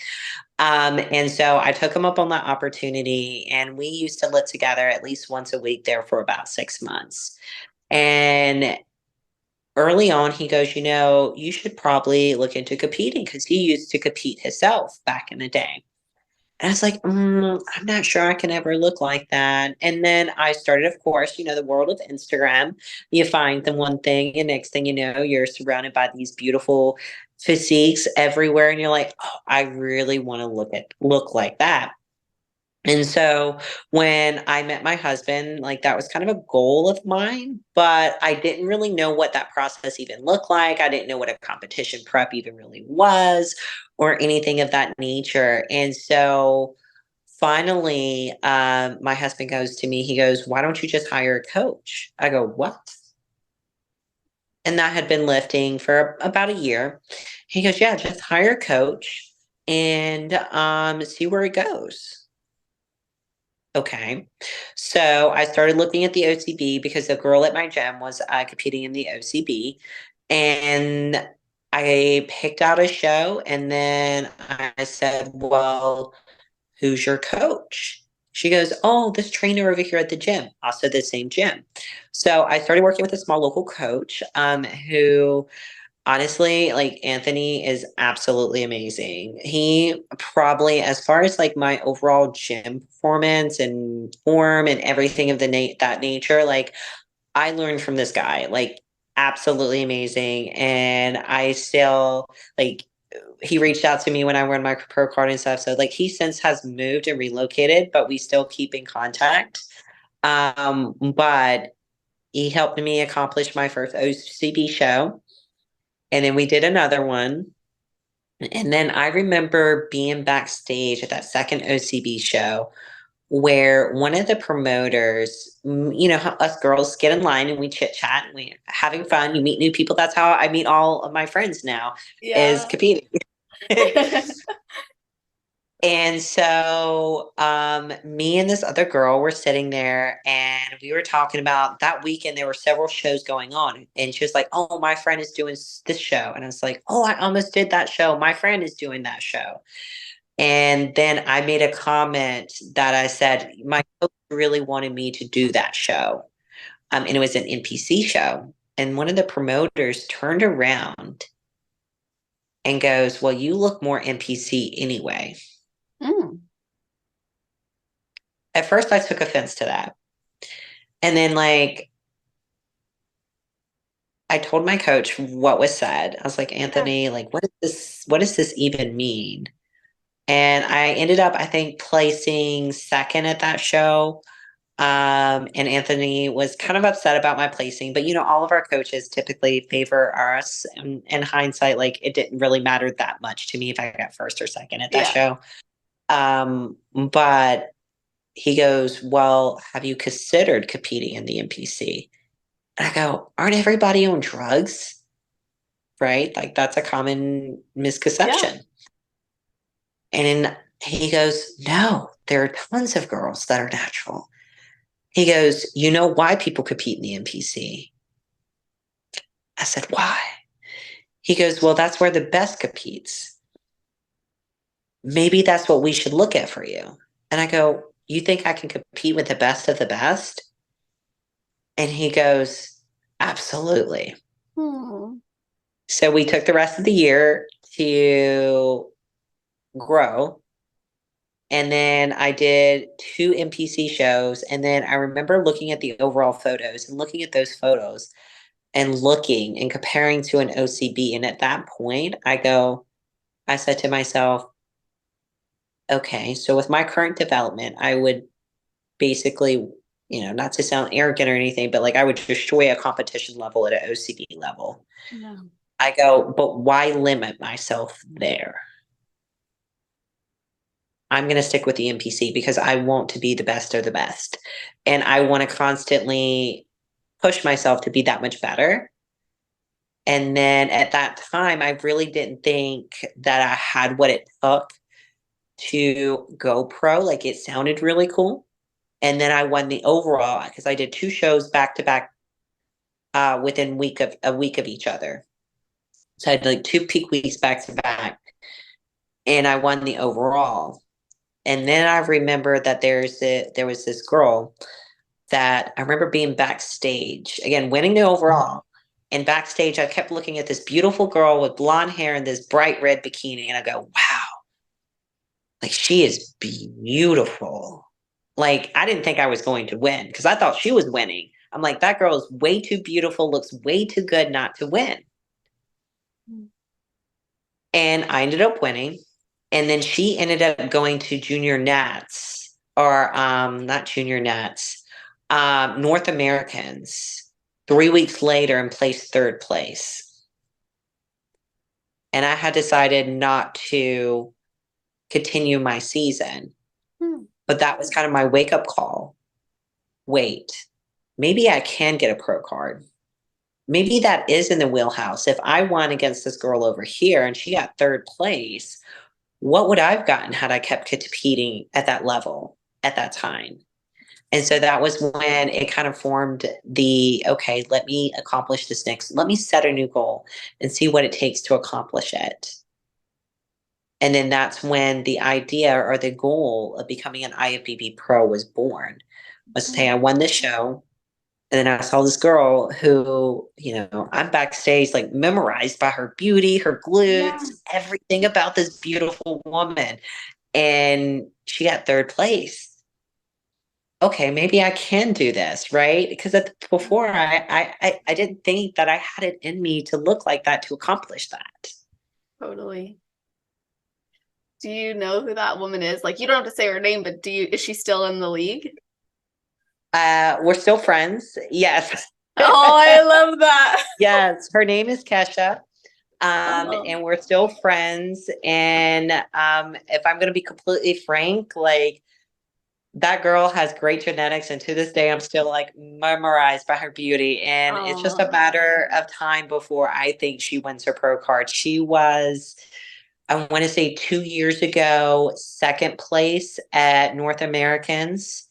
And so I took him up on that opportunity, and we used to live together at least once a week there for about 6 months. And early on, he goes, you should probably look into competing because he used to compete himself back in the day. And I was like, I'm not sure I can ever look like that. And then I started, of course, the world of Instagram. You find the one thing, and next thing you know, you're surrounded by these beautiful physiques everywhere. And you're like, oh, I really want to look like that. And so when I met my husband, like that was kind of a goal of mine, but I didn't really know what that process even looked like. I didn't know what a competition prep even really was or anything of that nature. And so finally, my husband goes to me, he goes, "Why don't you just hire a coach?" I go, "What?" And that had been lifting for about a year. He goes, "Yeah, just hire a coach and see where it goes." Okay. So I started looking at the OCB because the girl at my gym was competing in the OCB. And I picked out a show, and then I said, "Well, who's your coach?" She goes, "Oh, this trainer over here at the gym, also the same gym." So I started working with a small local coach who honestly, like Anthony is absolutely amazing. He probably, as far as like my overall gym performance and form and everything of that nature, like I learned from this guy, like absolutely amazing. And I still like he reached out to me when I won my pro card and stuff. So like he since has moved and relocated, but we still keep in contact. But he helped me accomplish my first OCB show. And then we did another one. And then I remember being backstage at that second OCB show where one of the promoters, how us girls get in line and we chit chat and we having fun. You meet new people. That's how I meet all of my friends now, is Yeah. competing. And so me and this other girl were sitting there and we were talking about that weekend. There were several shows going on. And she was like, oh, my friend is doing this show. And I was like, oh, I almost did that show. My friend is doing that show. And then I made a comment that I said, my coach really wanted me to do that show. And it was an NPC show. And one of the promoters turned around and goes, well, you look more NPC anyway. Mm. At first, I took offense to that. And then, like, I told my coach what was said. I was like, Anthony, like, what is this? What does this even mean? And I ended up, I think, placing second at that show. And Anthony was kind of upset about my placing, but all of our coaches typically favor us. And in hindsight, like it didn't really matter that much to me if I got first or second at that Yeah. show. But he goes, well, have you considered competing in the NPC? And I go, aren't everybody on drugs? Right? Like that's a common Yeah. misconception. And then he goes, no, there are tons of girls that are natural. He goes, you know why people compete in the NPC? I said, why? He goes, well, that's where the best competes. Maybe that's what we should look at for you. And I go, you think I can compete with the best of the best? And he goes, absolutely. Hmm. So we took the rest of the year to grow. And then I did 2 NPC shows. And then I remember looking at the overall photos and looking at those photos and looking and comparing to an OCB. And at that point, I said to myself, okay, so with my current development, I would basically, not to sound arrogant or anything, but like I would destroy a competition level at an OCB level. No. I go, but why limit myself there? I'm going to stick with the NPC because I want to be the best of the best. And I want to constantly push myself to be that much better. And then at that time, I really didn't think that I had what it took to go pro. Like it sounded really cool. And then I won the overall because I did 2 shows back to back within a week of each other. So I had like 2 peak weeks back to back. And I won the overall. And then I remember that there was this girl that I remember being backstage, again, winning the overall. And backstage, I kept looking at this beautiful girl with blonde hair and this bright red bikini. And I go, wow, like she is beautiful. Like I didn't think I was going to win because I thought she was winning. I'm like, that girl is way too beautiful, looks way too good not to win. And I ended up winning. And then she ended up going to Junior Nats or not Junior Nats, North Americans 3 weeks later and placed 3rd place. And I had decided not to continue my season. But that was kind of my wake up call. Wait, maybe I can get a pro card. Maybe that is in the wheelhouse. If I won against this girl over here and she got 3rd place, what would I've gotten had I kept competing at that level at that time? And so that was when it kind of formed okay, let me accomplish this next. Let me set a new goal and see what it takes to accomplish it. And then that's when the idea or the goal of becoming an IFBB Pro was born. Was say I won this show, and then I saw this girl who, I'm backstage like memorized by her beauty, her glutes, everything about this beautiful woman. And she got 3rd place. Okay, maybe I can do this, right? Because before I didn't think that I had it in me to look like that to accomplish that. Totally. Do you know who that woman is? Like, you don't have to say her name, but is she still in the league? We're still friends. Yes. Oh, I love that. Yes. Her name is Kesha. Oh, And we're still friends. And if I'm going to be completely frank, like that girl has great genetics. And to this day, I'm still like memorized by her beauty. And it's just a oh, matter of time before I think she wins her pro card. She was, I want to say 2 years ago, second place at North Americans.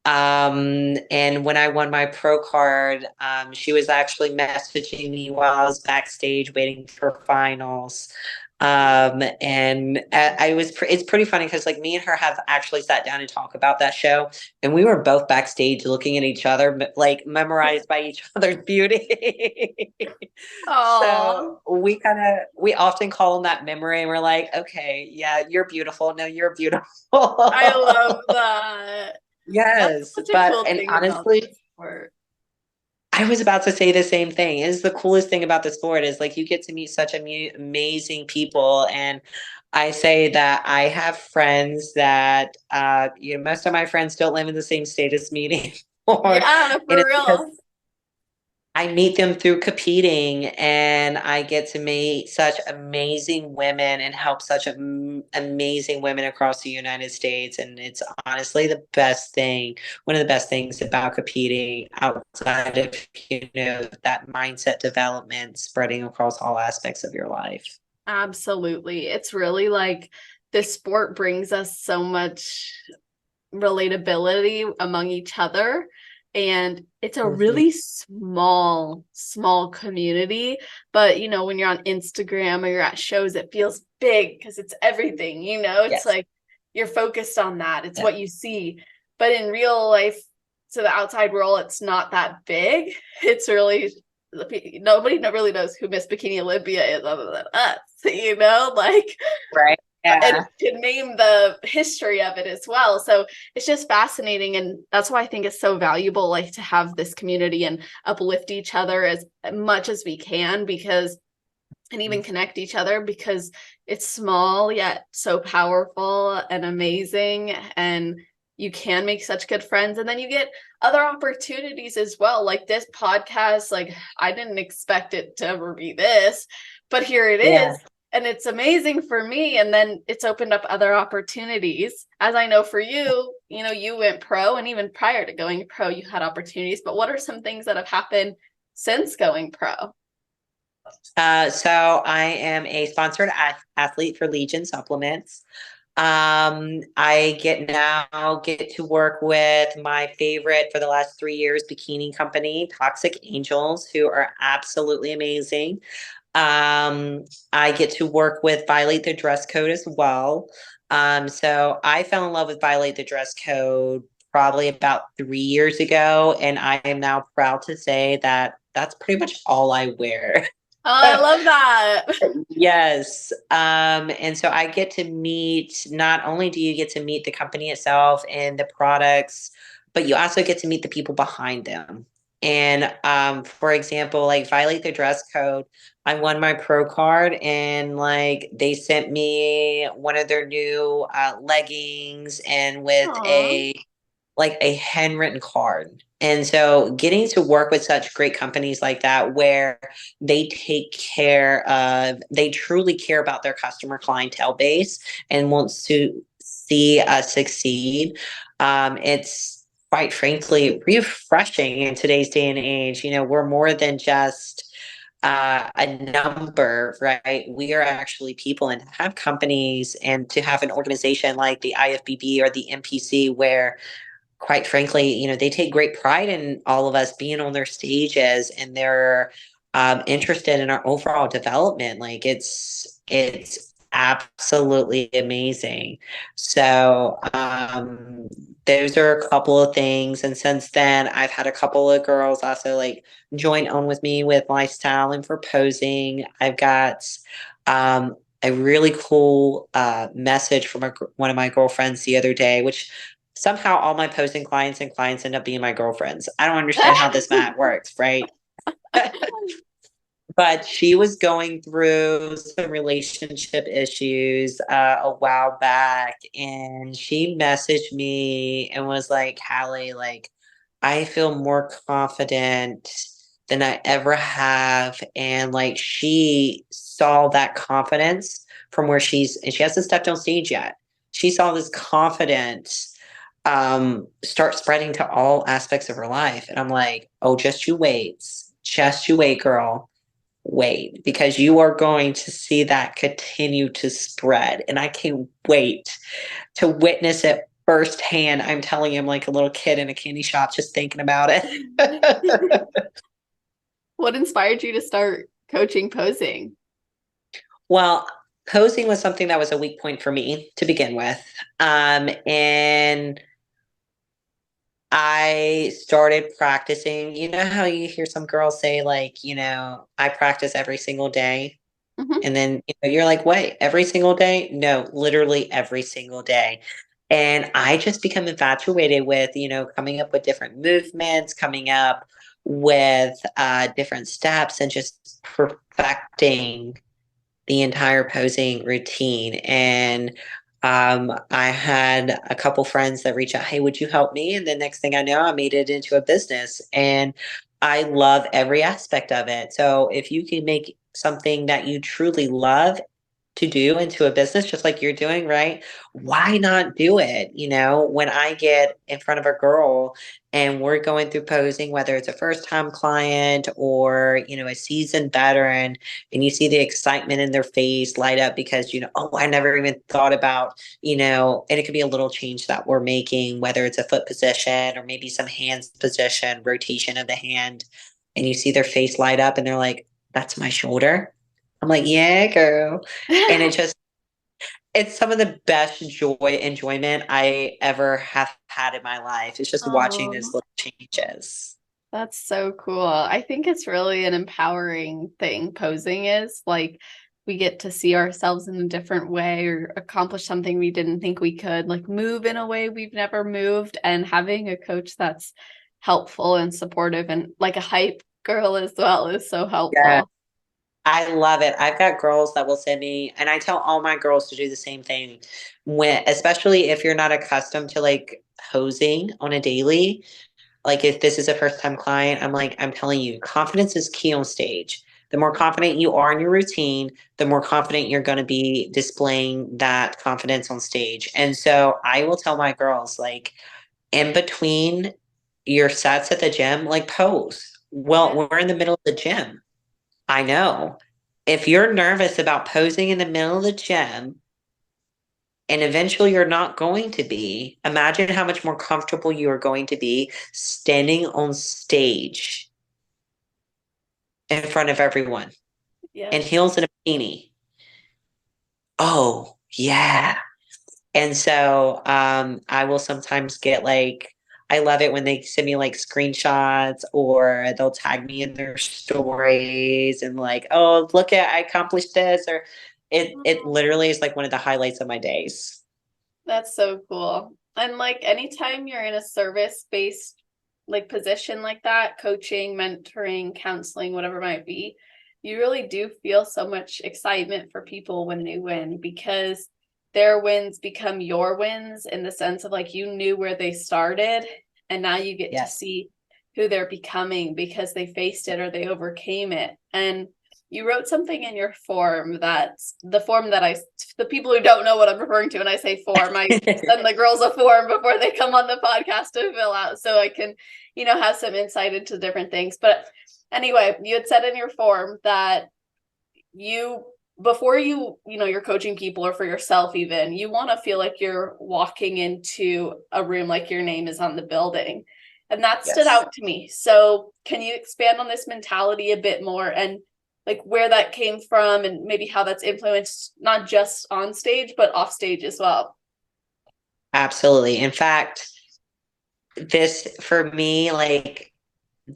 And when I won my pro card, she was actually messaging me while I was backstage waiting for finals. And I was, it's pretty funny because like me and her have actually sat down and talked about that show, and we were both backstage looking at each other, like memorized by each other's beauty. oh, So we often call them that memory, and we're like, okay, yeah, you're beautiful. No, you're beautiful. I love that. That's Yes, such a but cool and thing about honestly, the sport. I was about to say the same thing. Is the coolest thing about the sport is like you get to meet such amazing people, and I say that I have friends that most of my friends don't live in the same state as me anymore, Yeah, and for it's because real. I meet them through competing, and I get to meet such amazing women and help such amazing women across the United States. And it's honestly the best thing, one of the best things about competing outside of, that mindset development spreading across all aspects of your life. Absolutely. It's really like this sport brings us so much relatability among each other. And it's a Mhm. really small community. But, when you're on Instagram or you're at shows, it feels big because it's everything, it's Yes. like you're focused on that. It's Yeah. what you see. But in real life, to the outside world, it's not that big. It's really, nobody really knows who Miss Bikini Olympia is other than us, like Right. and Yeah. to name the history of it as well. So it's just fascinating. And that's why I think it's so valuable, like to have this community and uplift each other as much as we can, because and even connect each other, because it's small yet so powerful and amazing. And you can make such good friends, and then you get other opportunities as well, like this podcast. Like, I didn't expect it to ever be this, but here it Yeah. is, and it's amazing for me. And then it's opened up other opportunities, as I know for you. You went pro, and even prior to going pro you had opportunities. But what are some things that have happened since going pro? So I am a sponsored athlete for Legion Supplements. I get to work with my favorite for the last 3 years bikini company, Toxic Angels, who are absolutely amazing. I get to work with Violate the Dress Code as well. So I fell in love with Violate the Dress Code probably about 3 years ago, and I am now proud to say that that's pretty much all I wear. Oh, I love that. Yes. And so I get to meet, not only do you get to meet the company itself and the products, but you also get to meet the people behind them. And for example, like Violate the Dress Code, I won my pro card, and like they sent me one of their new leggings and with Aw. a handwritten card. And so getting to work with such great companies like that, where they truly care about their customer clientele base and wants to see us succeed. It's quite frankly refreshing in today's day and age. We're more than just a number, right? We are actually people, and to have companies and to have an organization like the IFBB or the MPC, where quite frankly, they take great pride in all of us being on their stages, and they're interested in our overall development. Like it's absolutely amazing. So those are a couple of things. And since then, I've had a couple of girls also like join on with me with lifestyle and for posing. I've got a really cool message from one of my girlfriends the other day, which somehow all my posing clients and clients end up being my girlfriends. I don't understand how this math works, right? But she was going through some relationship issues a while back, and she messaged me and was like, Hallie, like, I feel more confident than I ever have. And like, she saw that confidence from where and she hasn't stepped on stage yet. She saw this confidence start spreading to all aspects of her life. And I'm like, oh, just you wait, girl, wait, because you are going to see that continue to spread. And I can't wait to witness it firsthand. I'm telling you, I'm like a little kid in a candy shop just thinking about it. What inspired you to start coaching posing? Well, posing was something that was a weak point for me to begin with. And I started practicing. You know how you hear some girls say, like, I practice every single day. Mhm. And then you're like, wait, every single day? No, literally every single day. And I just become infatuated with, coming up with different movements, coming up with different steps, and just perfecting the entire posing routine. And I had a couple friends that reached out, hey, would you help me? And the next thing I know, I made it into a business. And I love every aspect of it. So if you can make something that you truly love to do into a business, just like you're doing, right? Why not do it? When I get in front of a girl and we're going through posing, whether it's a first time client or, a seasoned veteran, and you see the excitement in their face light up because, oh, I never even thought about, and it could be a little change that we're making, whether it's a foot position or maybe some hands position, rotation of the hand, and you see their face light up and they're like, that's my shoulder. I'm like, yeah, girl. And it's some of the best enjoyment I ever have had in my life. It's just watching those Oh, little changes. that's so cool. I think it's really an empowering thing. Posing is like we get to see ourselves in a different way or accomplish something we didn't think we could, like move in a way we've never moved. And having a coach that's helpful and supportive and like a hype girl as well is so Yeah, helpful. I love it. I've got girls that will send me, and I tell all my girls to do the same thing. Especially if you're not accustomed to like posing on a daily, like if this is a first time client, I'm like, I'm telling you, confidence is key on stage. The more confident you are in your routine, the more confident you're going to be displaying that confidence on stage. And so I will tell my girls, like, in between your sets at the gym, like, pose. Well, Yeah. we're in the middle of the gym. I know. If you're nervous about posing in the middle of the gym, and eventually you're not going to be, imagine how much more comfortable you are going to be standing on stage in front of everyone Yeah. in heels and a bikini. Oh, yeah. And so I will sometimes get like, I love it when they send me like screenshots or they'll tag me in their stories and like, oh, look at I accomplished this, or it literally is like one of the highlights of my days. That's so cool. And like anytime you're in a service-based like position like that, coaching, mentoring, counseling, whatever it might be, you really do feel so much excitement for people when they win because their wins become your wins in the sense of like you knew where they started and now you get to Yes. see who they're becoming because they faced it or they overcame it. And you wrote something in your form that's the form that the people who don't know what I'm referring to when I say form, I send the girls a form before they come on the podcast to fill out so I can, have some insight into different things. But anyway, you had said in your form that you, before you're coaching people or for yourself even, you want to feel like you're walking into a room like your name is on the building. And that stood Yes. out to me. So can you expand on this mentality a bit more and like where that came from and maybe how that's influenced not just on stage, but off stage as well? Absolutely. In fact, this for me, like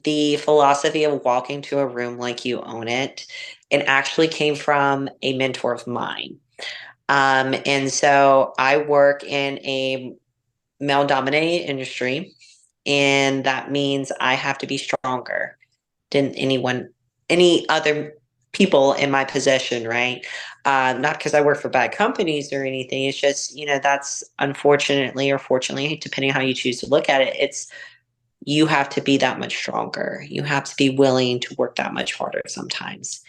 the philosophy of walking to a room like you own it actually came from a mentor of mine. And so I work in a male dominated industry, and that means I have to be stronger than any other people in my position, right? Not because I work for bad companies or anything. It's just, that's unfortunately or fortunately, depending on how you choose to look at it, it's you have to be that much stronger. You have to be willing to work that much harder sometimes.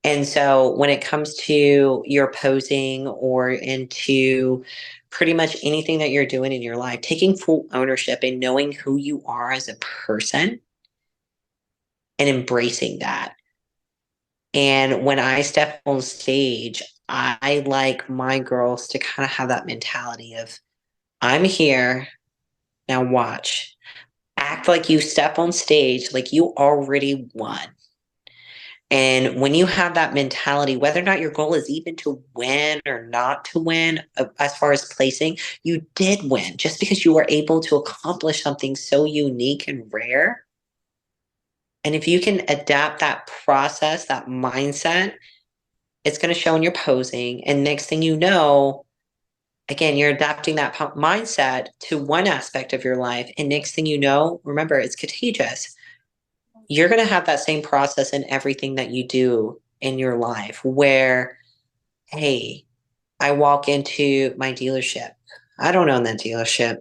And so when it comes to your posing or into pretty much anything that you're doing in your life, taking full ownership and knowing who you are as a person and embracing that. And when I step on stage, I like my girls to kind of have that mentality of, I'm here, now watch. Act like you step on stage, like you already won. And when you have that mentality, whether or not your goal is even to win or not to win, as far as placing, you did win just because you were able to accomplish something so unique and rare. And if you can adapt that process, that mindset, it's going to show in your posing. And next thing you know, again, you're adapting that mindset to one aspect of your life. And next thing you know, remember, it's contagious. You're going to have that same process in everything that you do in your life where, hey, I walk into my dealership. I don't own that dealership,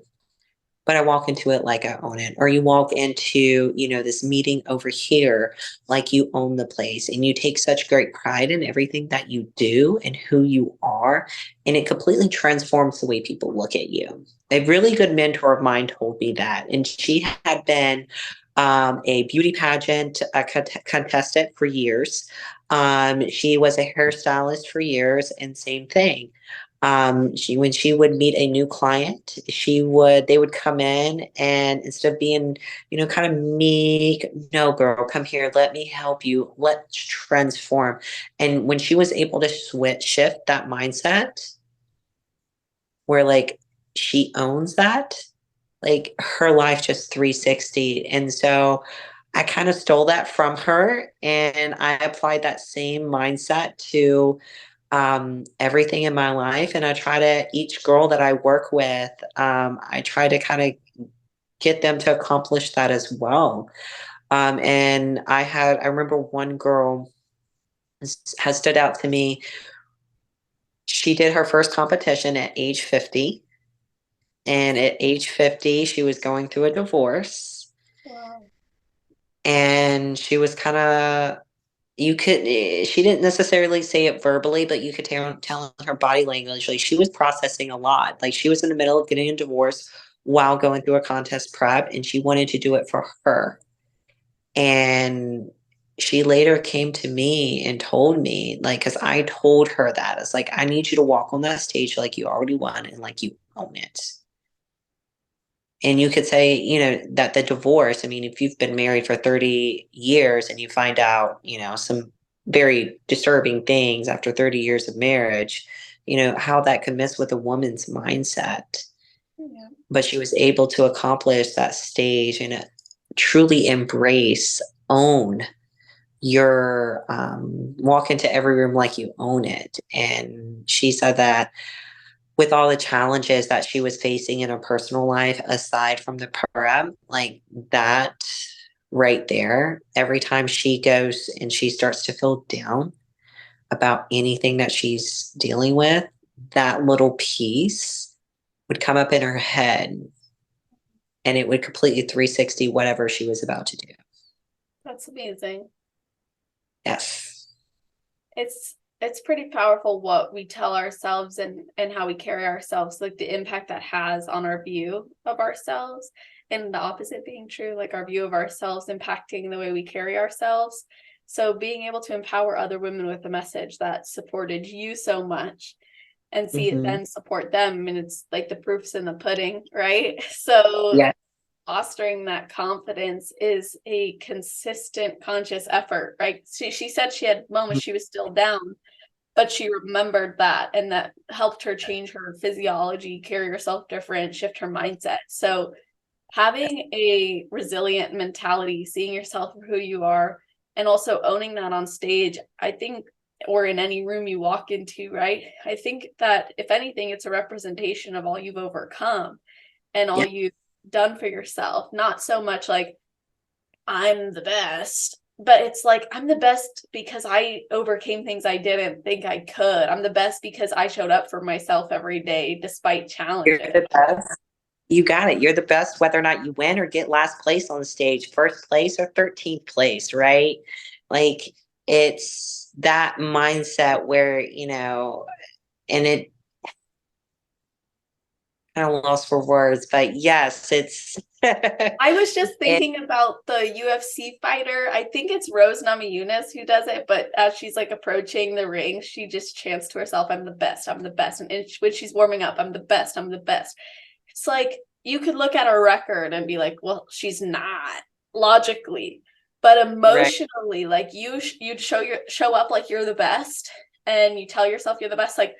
but I walk into it like I own it. Or you walk into, this meeting over here like you own the place and you take such great pride in everything that you do and who you are. And it completely transforms the way people look at you. A really good mentor of mine told me that. And she had been a beauty pageant contestant for years. She was a hairstylist for years, and same thing. When she would meet a new client, they would come in and instead of being, kind of meek, no girl, come here, let me help you, let's transform. And when she was able to shift that mindset where like she owns that, like her life just 360. And so I kind of stole that from her and I applied that same mindset to everything in my life. And I try to, each girl that I work with, I try to kind of get them to accomplish that as well. And I remember one girl has stood out to me. She did her first competition at age 50. And at age 50, she was going through a divorce. Wow. And she was kind of, she didn't necessarily say it verbally, but you could tell in her body language, like she was processing a lot. Like she was in the middle of getting a divorce while going through a contest prep, and she wanted to do it for her. And she later came to me and told me, like, because I told her that, it's like, I need you to walk on that stage like you already won and like you own it. And you could say, that the divorce, I mean, if you've been married for 30 years and you find out, some very disturbing things after 30 years of marriage, how that could mess with a woman's mindset. Yeah. But she was able to accomplish that stage and truly embrace, own your, walk into every room like you own it. And she said that with all the challenges that she was facing in her personal life, aside from the prep, like that right there, every time she goes and she starts to feel down about anything that she's dealing with, that little piece would come up in her head and it would completely 360 whatever she was about to do. That's amazing. Yes. It's pretty powerful what we tell ourselves and how we carry ourselves, like the impact that has on our view of ourselves, and the opposite being true, like our view of ourselves impacting the way we carry ourselves. So being able to empower other women with a message that supported you so much and see it then support them, and it's like the proof's in the pudding, right? So Yeah. fostering that confidence is a consistent conscious effort, right? She said she had moments she was still down, but she remembered that, and that helped her change her physiology, carry herself different, shift her mindset. So having a resilient mentality, seeing yourself for who you are, and also owning that on stage, I think, or in any room you walk into, right? I think that if anything, it's a representation of all you've overcome and all you've done for yourself. Not so much like, I'm the best, but it's like, I'm the best because I overcame things I didn't think I could. I'm the best because I showed up for myself every day despite You're challenges. the best. You got it. You're the best, whether or not you win or get last place on the stage, first place or 13th place, right? Like, it's that mindset where, and it kind of lost for words, but yes, it's I was just it, thinking about the UFC fighter. I think it's Rose Namajunas who does it, but as she's like approaching the ring, she just chants to herself, I'm the best, I'm the best. And when she's warming up, I'm the best, I'm the best. It's like you could look at a record and be like, well, she's not logically, but right. emotionally, like you'd show up like you're the best and you tell yourself you're the best. Like,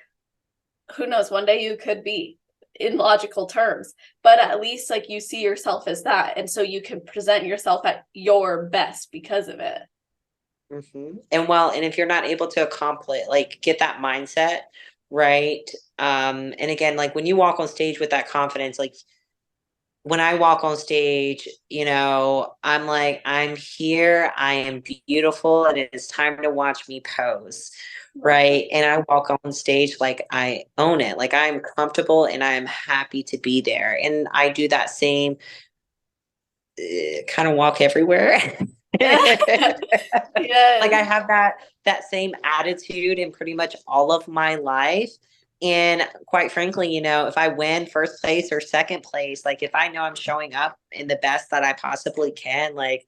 who knows, one day you could be in logical terms, but at least like you see yourself as that, and so you can present yourself at your best because of it. And if you're not able to accomplish, like, get that mindset right. And again, like, when you walk on stage with that confidence, like, when I walk on stage, I'm like, I'm here, I am beautiful, and it is time to watch me pose. Right. And I walk on stage like I own it, like I'm comfortable and I am happy to be there. And I do that same kind of walk everywhere. Like, I Yes. have that same attitude in pretty much all of my life. And quite frankly, if I win first place or second place, like, if I know I'm showing up in the best that I possibly can, like,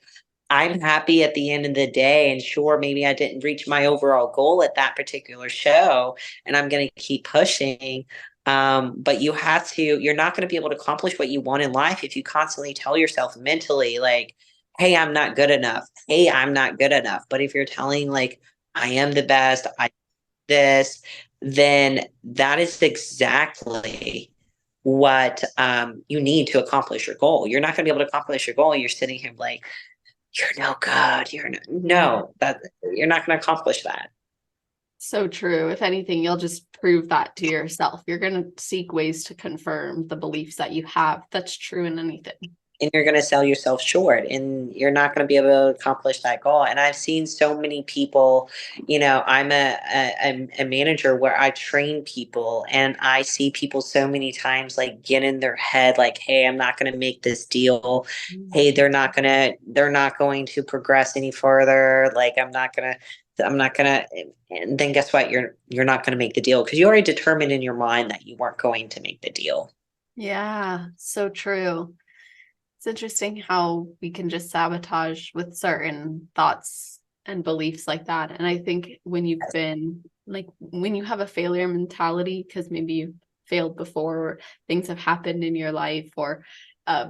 I'm happy at the end of the day. And sure, maybe I didn't reach my overall goal at that particular show, and I'm going to keep pushing. But you're not going to be able to accomplish what you want in life if you constantly tell yourself mentally, like, hey, I'm not good enough. Hey, I'm not good enough. But if you're telling, like, I am the best, I this, then that is exactly what you need to accomplish your goal. You're not going to be able to accomplish your goal. You're sitting here like, you're no good. No, that you're not going to accomplish that. So true. If anything, you'll just prove that to yourself. You're going to seek ways to confirm the beliefs that you have. That's true in anything. And you're going to sell yourself short, and you're not going to be able to accomplish that goal. And I've seen so many people, I'm a manager where I train people, and I see people so many times, like, get in their head, like, hey, I'm not going to make this deal. Hey, they're not going to progress any further. Like, I'm not gonna. And then guess what? You're not going to make the deal because you already determined in your mind that you weren't going to make the deal. Yeah, so true. It's interesting how we can just sabotage with certain thoughts and beliefs like that. And I think when you have a failure mentality, because maybe you failed before or things have happened in your life, or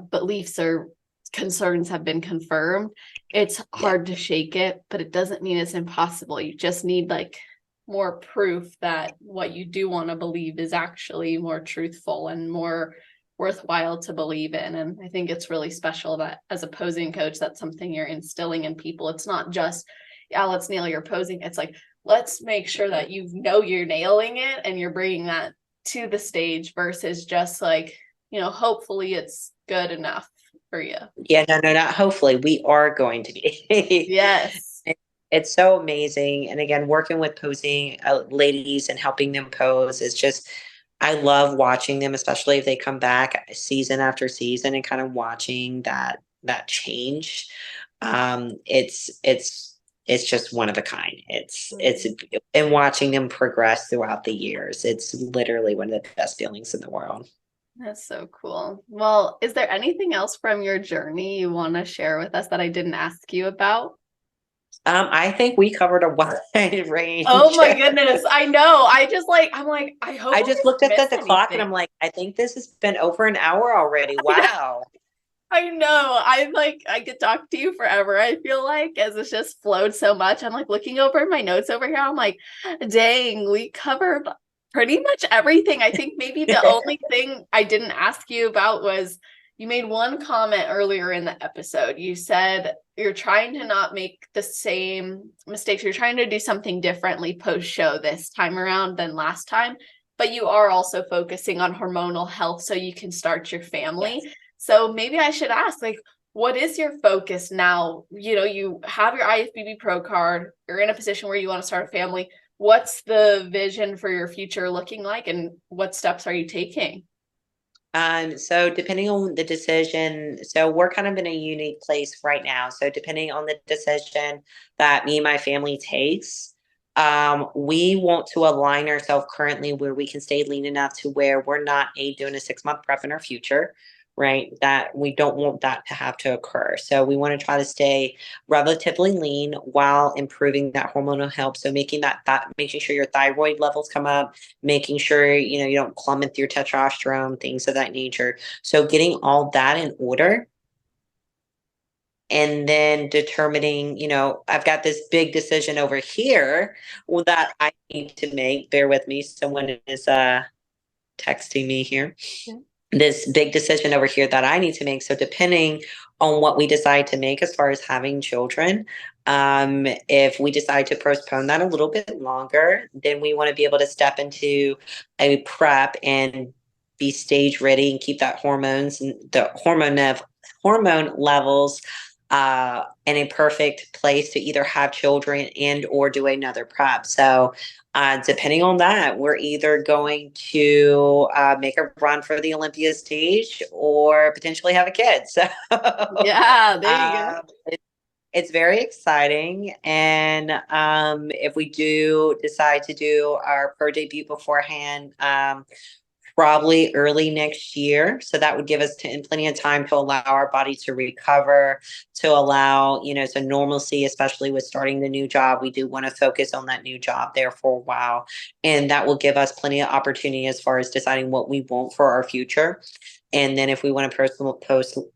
beliefs or concerns have been confirmed, it's hard to shake it, but it doesn't mean it's impossible. You just need like more proof that what you do want to believe is actually more truthful and more worthwhile to believe in. And I think it's really special that as a posing coach, that's something you're instilling in people. It's not just, yeah, let's nail your posing. It's like, let's make sure that you're nailing it and you're bringing that to the stage versus just like, hopefully it's good enough for you. Yeah, no, not hopefully. We are going to be. Yes. It's so amazing. And again, working with posing ladies and helping them pose is just, I love watching them, especially if they come back season after season and kind of watching that change. It's just one of a kind. It's and watching them progress throughout the years. It's literally one of the best feelings in the world. That's so cool. Well, is there anything else from your journey you want to share with us that I didn't ask you about? I think we covered a wide Oh range. my goodness. I know. I'm like, I hope I I just looked didn't at miss the clock and anything. I'm like, I think this has been over an hour already. I know. Wow. I know. I'm like, I could talk to you forever. I feel like as it's just flowed so much. I'm like looking over my notes over here. I'm like, dang, we covered pretty much everything. I think maybe the only thing I didn't ask you about was you made one comment earlier in the episode. You said you're trying to not make the same mistakes. You're trying to do something differently post show this time around than last time, but you are also focusing on hormonal health so you can start your family. Yes. So maybe I should ask, like, what is your focus now? You know, you have your IFBB Pro card, you're in a position where you want to start a family. What's the vision for your future looking like, and what steps are you taking? So depending on the decision, so we're kind of in a unique place right now. So depending on the decision that me and my family takes, we want to align ourselves currently where we can stay lean enough to where we're not doing a 6 month prep in our future, right? That we don't want that to have to occur. So we want to try to stay relatively lean while improving that hormonal health. So making sure your thyroid levels come up, making sure you don't plummet your testosterone, things of that nature. So getting all that in order, and then determining, I've got this big decision over here that I need to make. Bear with me, someone is texting me here. Yeah. This big decision over here that I need to make. So depending on what we decide to make as far as having children, if we decide to postpone that a little bit longer, then we want to be able to step into a prep and be stage ready and keep that hormones and the hormone levels in a perfect place to either have children and or do another prep. So depending on that, we're either going to make a run for the Olympia stage or potentially have a kid. So Yeah, there you go. um, it's very exciting. And if we do decide to do our pro debut beforehand, probably early next year. So that would give us plenty of time to allow our body to recover, to allow, so normalcy, especially with starting the new job. We do want to focus on that new job there for a while. And that will give us plenty of opportunity as far as deciding what we want for our future. And then if we want to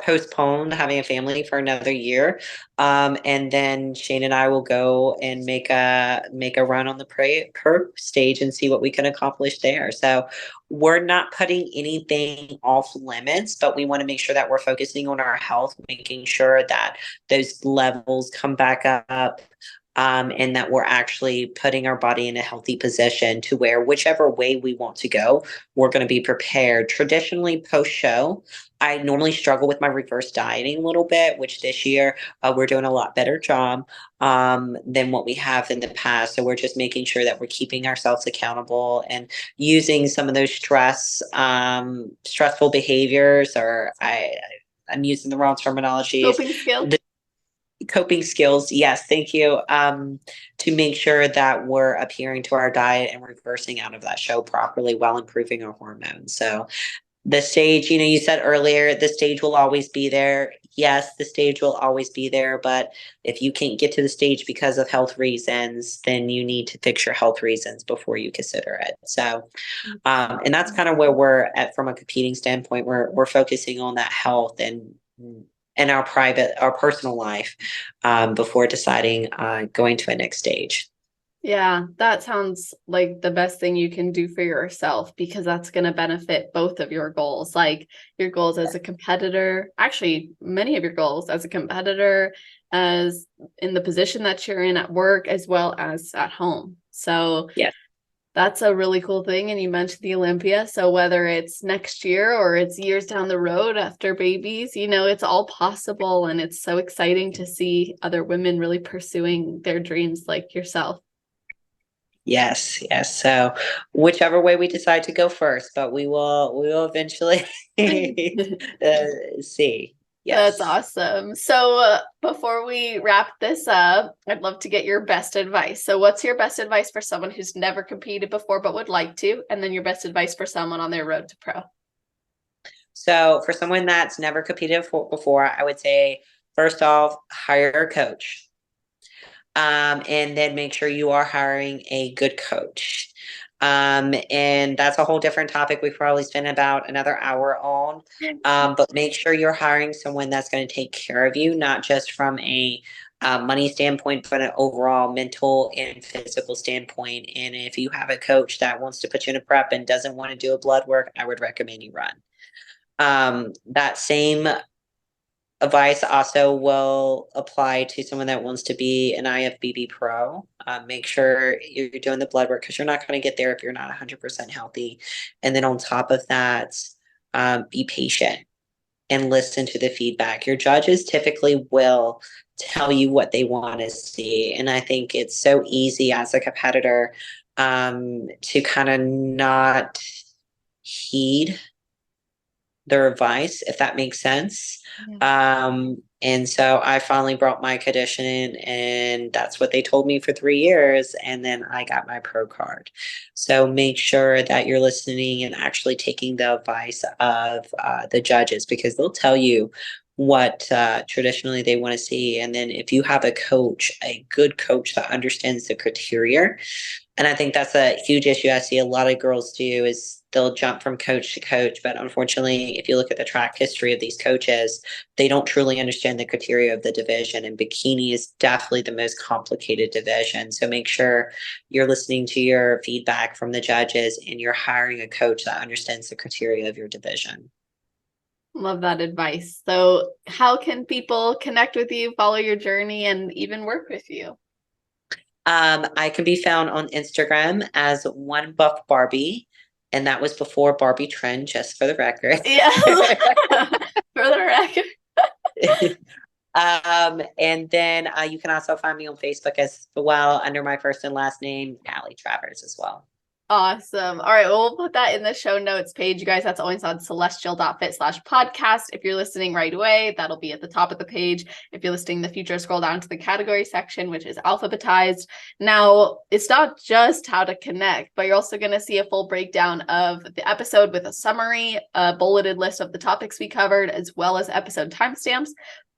postpone having a family for another year, and then Shane and I will go and make a run on the pro stage and see what we can accomplish there. So we're not putting anything off limits, but we want to make sure that we're focusing on our health, making sure that those levels come back up, and that we're actually putting our body in a healthy position to where whichever way we want to go, we're going to be prepared. Traditionally, post show, I normally struggle with my reverse dieting a little bit, which this year we're doing a lot better job than what we have in the past. So we're just making sure that we're keeping ourselves accountable and using some of those stressful behaviors, or I'm using the wrong terminology. Coping skills. Coping skills, yes, thank you, to make sure that we're adhering to our diet and reversing out of that show properly while improving our hormones. So the stage, you said earlier, the stage will always be there. Yes, the stage will always be there, but if you can't get to the stage because of health reasons, then you need to fix your health reasons before you consider it. So and that's kind of where we're at from a competing standpoint. We're focusing on that health and our personal life, before deciding going to a next stage. Yeah, that sounds like the best thing you can do for yourself, because that's going to benefit both of your goals. Like your goals as a competitor, actually many of your goals as a competitor, as in the position that you're in at work, as well as at home. So Yes. that's a really cool thing. And you mentioned the Olympia. So whether it's next year or it's years down the road after babies, it's all possible. And it's so exciting to see other women really pursuing their dreams like yourself. Yes, yes. So whichever way we decide to go first, but we will eventually see. That's Yes. awesome. So before we wrap this up, I'd love to get your best advice. So what's your best advice for someone who's never competed before but would like to? And then your best advice for someone on their road to pro? So for someone that's never competed before, I would say first off, hire a coach. And then make sure you are hiring a good coach. And that's a whole different topic we probably spend about another hour on. But make sure you're hiring someone that's going to take care of you, not just from a money standpoint, but an overall mental and physical standpoint. And if you have a coach that wants to put you in a prep and doesn't want to do a blood work, I would recommend you run. That same advice also will apply to someone that wants to be an IFBB pro. Make sure you're doing the blood work, because you're not going to get there if you're not 100% healthy. And then on top of that, be patient. and listen to the feedback. Your judges typically will tell you what they want to see. And I think it's so easy as a competitor to kind of not heed their advice, if that makes sense. And so I finally brought my conditioning, and that's what they told me for 3 years. And then I got my pro card. So make sure that you're listening and actually taking the advice of the judges, because they'll tell you what traditionally they want to see. And then if you have a coach, a good coach that understands the criteria, and I think that's a huge issue I see a lot of girls do, is they'll jump from coach to coach. But unfortunately, if you look at the track history of these coaches, they don't truly understand the criteria of the division. And bikini is definitely the most complicated division. So make sure you're listening to your feedback from the judges and you're hiring a coach that understands the criteria of your division. Love that advice. So how can people connect with you, follow your journey, and even work with you? I can be found on Instagram as One Buff Barbie, and that was before Barbie trend, just for the record. Yeah, for the record. And then you can also find me on Facebook as well under my first and last name, Kallie Travers, as well. Awesome. All right. Well, we'll put that in the show notes page, you guys. That's always on celestial.fit/podcast. If you're listening right away, that'll be at the top of the page. If you're listening in the future, scroll down to the category section, which is alphabetized. Now, it's not just how to connect, but you're also going to see a full breakdown of the episode with a summary, a bulleted list of the topics we covered, as well as episode timestamps.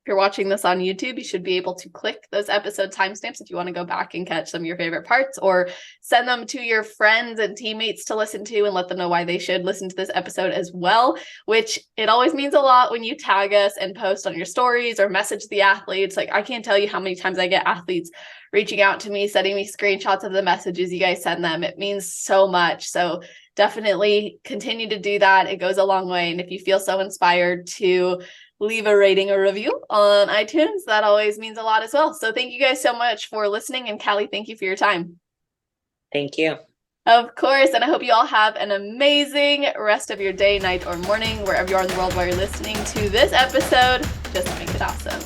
If you're watching this on YouTube, you should be able to click those episode timestamps if you want to go back and catch some of your favorite parts, or send them to your friends and teammates to listen to and let them know why they should listen to this episode as well, which it always means a lot when you tag us and post on your stories or message the athletes. Like, I can't tell you how many times I get athletes reaching out to me, sending me screenshots of the messages you guys send them. It means so much. So definitely continue to do that. It goes a long way. And if you feel so inspired to leave a rating or review on iTunes, that always means a lot as well. So thank you guys so much for listening. And Kallie, thank you for your time. Thank you. Of course. And I hope you all have an amazing rest of your day, night, or morning, wherever you are in the world while you're listening to this episode. Just make it awesome.